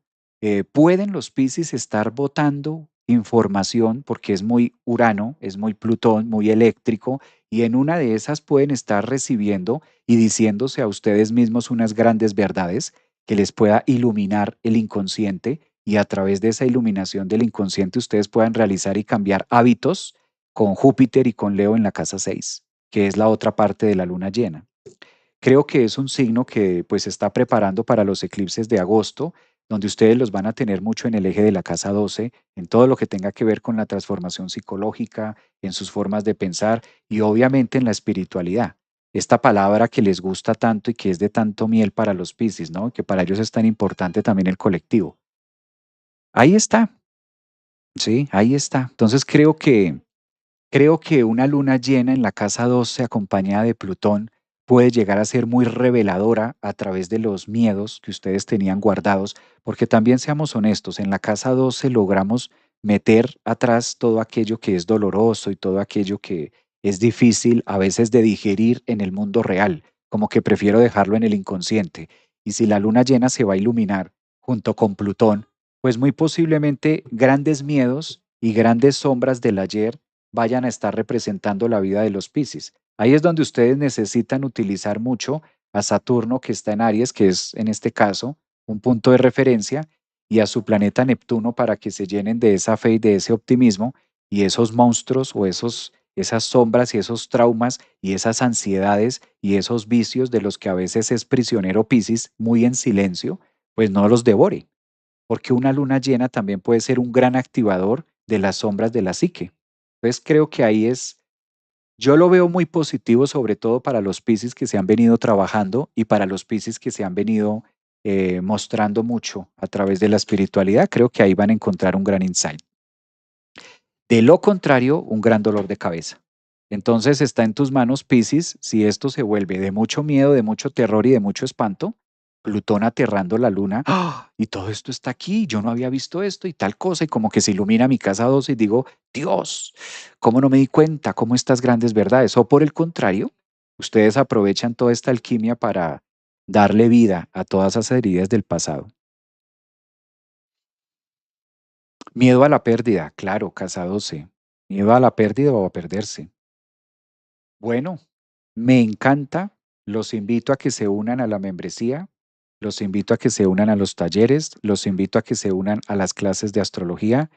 S1: pueden los Piscis estar botando información porque es muy Urano, es muy Plutón, muy eléctrico, y en una de esas pueden estar recibiendo y diciéndose a ustedes mismos unas grandes verdades que les pueda iluminar el inconsciente y a través de esa iluminación del inconsciente ustedes puedan realizar y cambiar hábitos con Júpiter y con Leo en la casa 6, que es la otra parte de la luna llena. Creo que es un signo que pues se está preparando para los eclipses de agosto, donde ustedes los van a tener mucho en el eje de la casa 12, en todo lo que tenga que ver con la transformación psicológica, en sus formas de pensar y obviamente en la espiritualidad. Esta palabra que les gusta tanto y que es de tanto miel para los Piscis, ¿no? Que para ellos es tan importante también el colectivo. Ahí está, sí, ahí está. Entonces creo que una luna llena en la casa 12 acompañada de Plutón puede llegar a ser muy reveladora a través de los miedos que ustedes tenían guardados, porque también seamos honestos, en la casa 12 logramos meter atrás todo aquello que es doloroso y todo aquello que es difícil a veces de digerir en el mundo real, como que prefiero dejarlo en el inconsciente. Y si la luna llena se va a iluminar junto con Plutón, pues muy posiblemente grandes miedos y grandes sombras del ayer vayan a estar representando la vida de los Piscis. Ahí es donde ustedes necesitan utilizar mucho a Saturno, que está en Aries, que es en este caso un punto de referencia, y a su planeta Neptuno para que se llenen de esa fe y de ese optimismo y esos monstruos o esas sombras y esos traumas y esas ansiedades y esos vicios de los que a veces es prisionero Piscis muy en silencio, pues no los devore, porque una luna llena también puede ser un gran activador de las sombras de la psique. Entonces creo que ahí es, yo lo veo muy positivo, sobre todo para los Piscis que se han venido trabajando y para los Piscis que se han venido mostrando mucho a través de la espiritualidad. Creo que ahí van a encontrar un gran insight. De lo contrario, un gran dolor de cabeza. Entonces está en tus manos, Piscis, si esto se vuelve de mucho miedo, de mucho terror y de mucho espanto, Plutón aterrando la luna, ¡ah! Y todo esto está aquí, yo no había visto esto y tal cosa, y como que se ilumina mi casa 12 y digo, Dios, ¿cómo no me di cuenta? ¿Cómo estas grandes verdades? O por el contrario, ustedes aprovechan toda esta alquimia para darle vida a todas esas heridas del pasado. Miedo a la pérdida, claro, casa 12. Miedo a la pérdida o a perderse. Bueno, me encanta. Los invito a que se unan a la membresía, los invito a que se unan a los talleres, los invito a que se unan a las clases de astrología,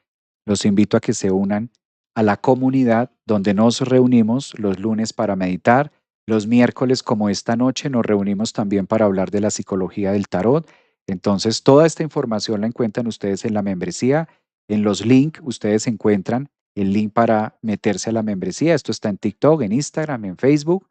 S1: los invito a que se unan a la comunidad donde nos reunimos los lunes para meditar, los miércoles como esta noche nos reunimos también para hablar de la psicología del tarot. Entonces, toda esta información la encuentran ustedes en la membresía. En los links ustedes encuentran el link para meterse a la membresía. Esto está en TikTok, en Instagram, en Facebook.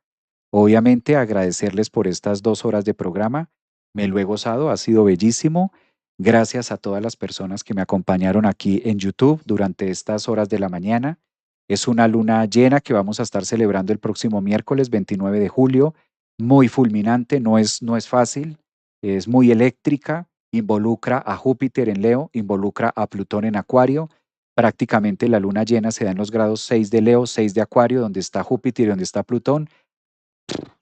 S1: Obviamente agradecerles por estas 2 horas de programa. Me lo he gozado, ha sido bellísimo. Gracias a todas las personas que me acompañaron aquí en YouTube durante estas horas de la mañana. Es una luna llena que vamos a estar celebrando el próximo miércoles 29 de julio. Muy fulminante, no es fácil, es muy eléctrica, involucra a Júpiter en Leo, involucra a Plutón en Acuario. Prácticamente la luna llena se da en los grados 6 de Leo, 6 de Acuario, donde está Júpiter y donde está Plutón,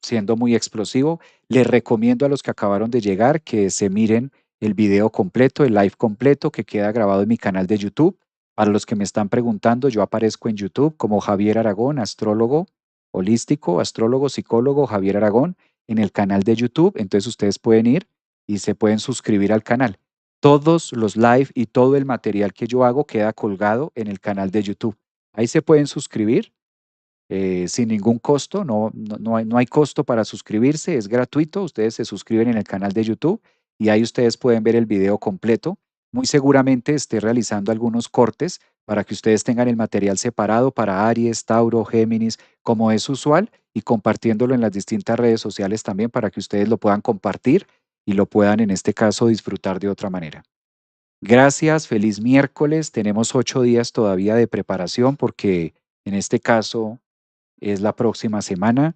S1: siendo muy explosivo. Les recomiendo a los que acabaron de llegar que se miren el video completo, el live completo que queda grabado en mi canal de YouTube. Para los que me están preguntando, yo aparezco en YouTube como Javier Aragón, astrólogo holístico, astrólogo, psicólogo Javier Aragón, en el canal de YouTube. Entonces ustedes pueden ir y se pueden suscribir al canal. Todos los live y todo el material que yo hago queda colgado en el canal de YouTube. Ahí se pueden suscribir sin ningún costo, no hay costo para suscribirse, es gratuito, ustedes se suscriben en el canal de YouTube y ahí ustedes pueden ver el video completo. Muy seguramente esté realizando algunos cortes para que ustedes tengan el material separado para Aries, Tauro, Géminis, como es usual, y compartiéndolo en las distintas redes sociales también para que ustedes lo puedan compartir y lo puedan en este caso disfrutar de otra manera. Gracias, feliz miércoles. Tenemos 8 días todavía de preparación porque en este caso es la próxima semana.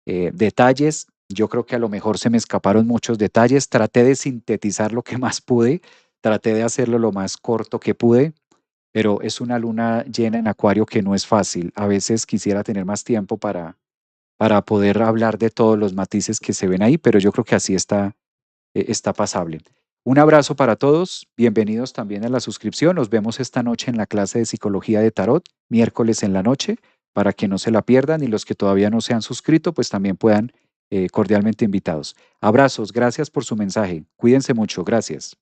S1: Detalles, yo creo que a lo mejor se me escaparon muchos detalles. Traté de sintetizar lo que más pude, traté de hacerlo lo más corto que pude, pero es una luna llena en Acuario que no es fácil. A veces quisiera tener más tiempo para poder hablar de todos los matices que se ven ahí, pero yo creo que así está pasable. Un abrazo para todos, bienvenidos también a la suscripción. Nos vemos esta noche en la clase de psicología de tarot, miércoles en la noche, para que no se la pierdan y los que todavía no se han suscrito, pues también puedan cordialmente invitados. Abrazos, gracias por su mensaje. Cuídense mucho, gracias.